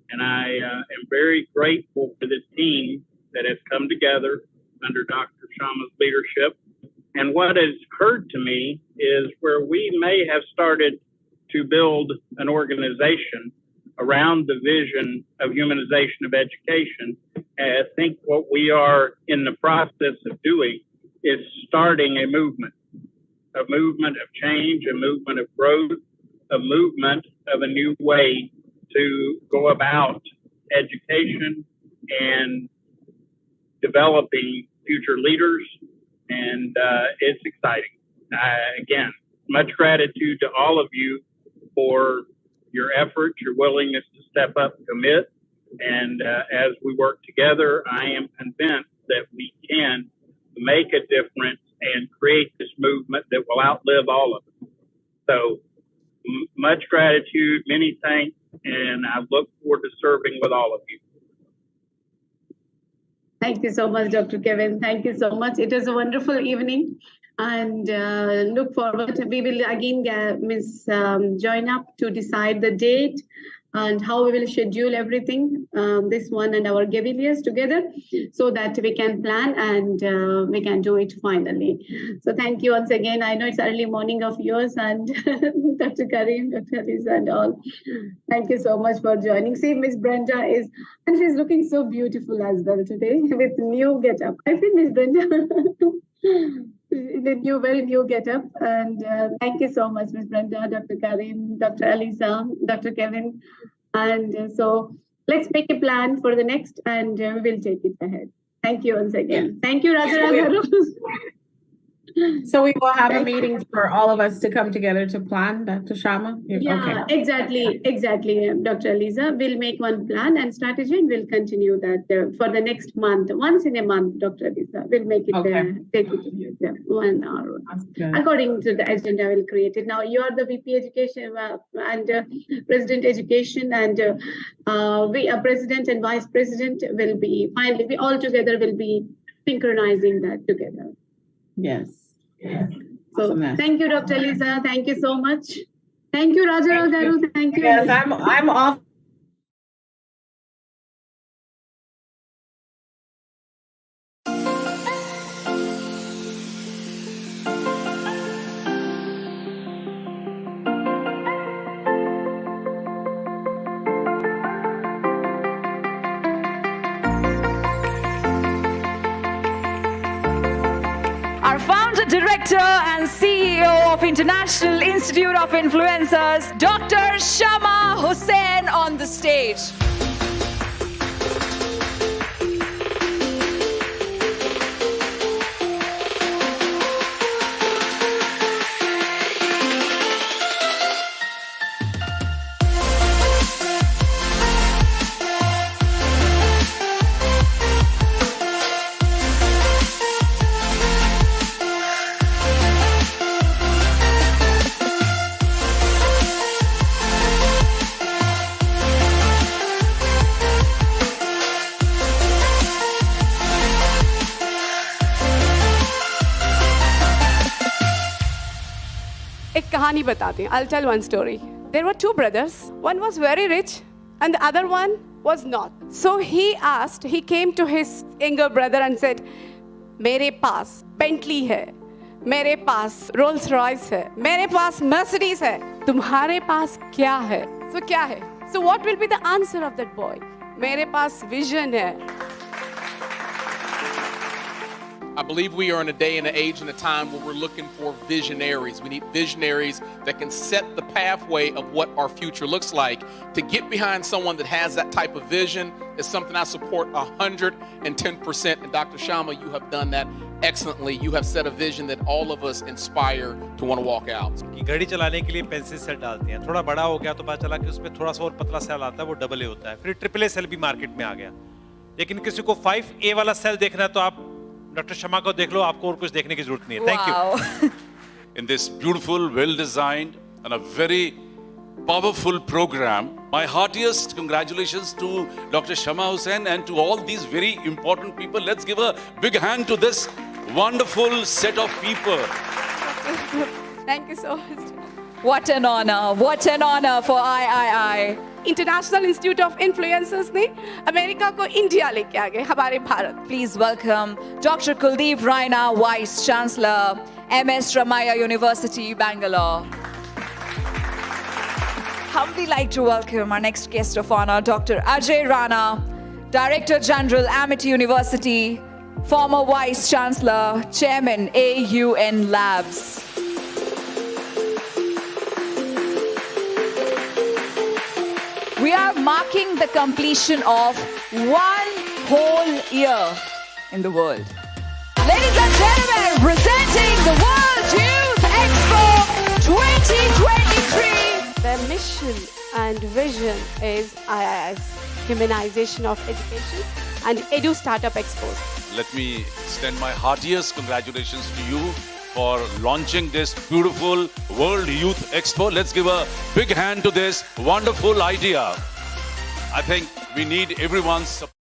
And I am very grateful for the team that has come together under Dr. Sharma's leadership. And what has occurred to me is where we may have started to build an organization around the vision of humanization of education. I think what we are in the process of doing is starting a movement of change, a movement of growth, a movement of a new way to go about education and developing future leaders. And it's exciting. Again, much gratitude to all of you for your efforts, your willingness to step up, commit. And as we work together, I am convinced that we can make a difference and create this movement that will outlive all of us. So much gratitude, many thanks, and I look forward to serving with all of you. Thank you so much, Dr. Kevin. Thank you so much. It was a wonderful evening, and look forward. We will again join up to decide the date and how we will schedule everything, this one and our Gaviliers together, so that we can plan and we can do it finally. So thank you once again. I know it's early morning of yours, and Dr. Kareem, Dr. Elisa, and all. Thank you so much for joining. See, Miss Brenda and she's looking so beautiful as well today with new getup. I think Miss Brenda. The very new getup, and thank you so much, Ms. Brenda, Dr. Kareem, Dr. Elisa, Dr. Kevin, and so let's make a plan for the next, and we will take it ahead. Thank you once again. Thank you, Raja. So we will have a meeting for all of us to come together to plan, Dr. Sharma? Yeah, okay. Exactly, Dr. Elisa. We'll make one plan and strategy, and we'll continue that for the next month. Once in a month, Dr. Elisa. We'll make it, take it 1 hour. According to the agenda, we'll create it. Now, you are the VP Education and President Education, and we are President and Vice President will be, finally, we all together will be synchronizing that together. Yes. So thank you, Dr. Elisa. Thank you so much. Thank you, Raja Garu. Thank you. Yes, I'm off. and CEO of International Institute of Influencers, Dr. Shama Hussain on the stage. एक कहानी बताते हैं. I'll tell one story. There were two brothers. One was very rich and the other one was not. So he came to his younger brother and said, मेरे पास Bentley है, मेरे पास Rolls Royce है, मेरे पास Mercedes है, तुम्हारे पास क्या है? So क्या है? So what will be the answer of that boy? मेरे पास vision है. I believe we are in a day and an age and a time where we're looking for visionaries. We need visionaries that can set the pathway of what our future looks like. To get behind someone that has that type of vision is something I support 110%. And Dr. Shama, you have done that excellently. You have set a vision that all of us inspire to want to walk out. कि घड़ी चलाने के लिए pencil cell डालते हैं, थोड़ा बड़ा हो गया तो पता चला कि उसमें थोड़ा सा और पतला सेल आता है, वो डबल ए होता है. फिर ट्रिपल ए सेल भी मार्केट में आ गया. लेकिन किसी को 5A वाला सेल देखना है तो आप डॉक्टर शमा को देख लो, आपको और कुछ देखने की जरूरत नहीं है. Thank you. In this beautiful, well-designed and a very powerful program, my heartiest congratulations to Dr. Shama Hussain and to all these very important people. Let's give a big hand to this wonderful set of people. Thank you so much. What an honor. What an honor for III. International Institute of Influencers ने America को India लेके आ गए, हमारे Bharat. Please welcome Dr. Kuldeep Raina, Vice Chancellor, MS Ramaiah University, Bangalore. Humbly like to welcome our next guest of honor, Dr. Ajay Rana, Director General, Amity University, former Vice Chancellor, Chairman, AUN Labs. We are marking the completion of one whole year in the world. Ladies and gentlemen, presenting the World Youth Expo 2023. Their mission and vision is IIS, Humanization of Education and Edu Startup Expos. Let me extend my heartiest congratulations to you for launching this beautiful World Youth Expo. Let's give a big hand to this wonderful idea. I think we need everyone's support.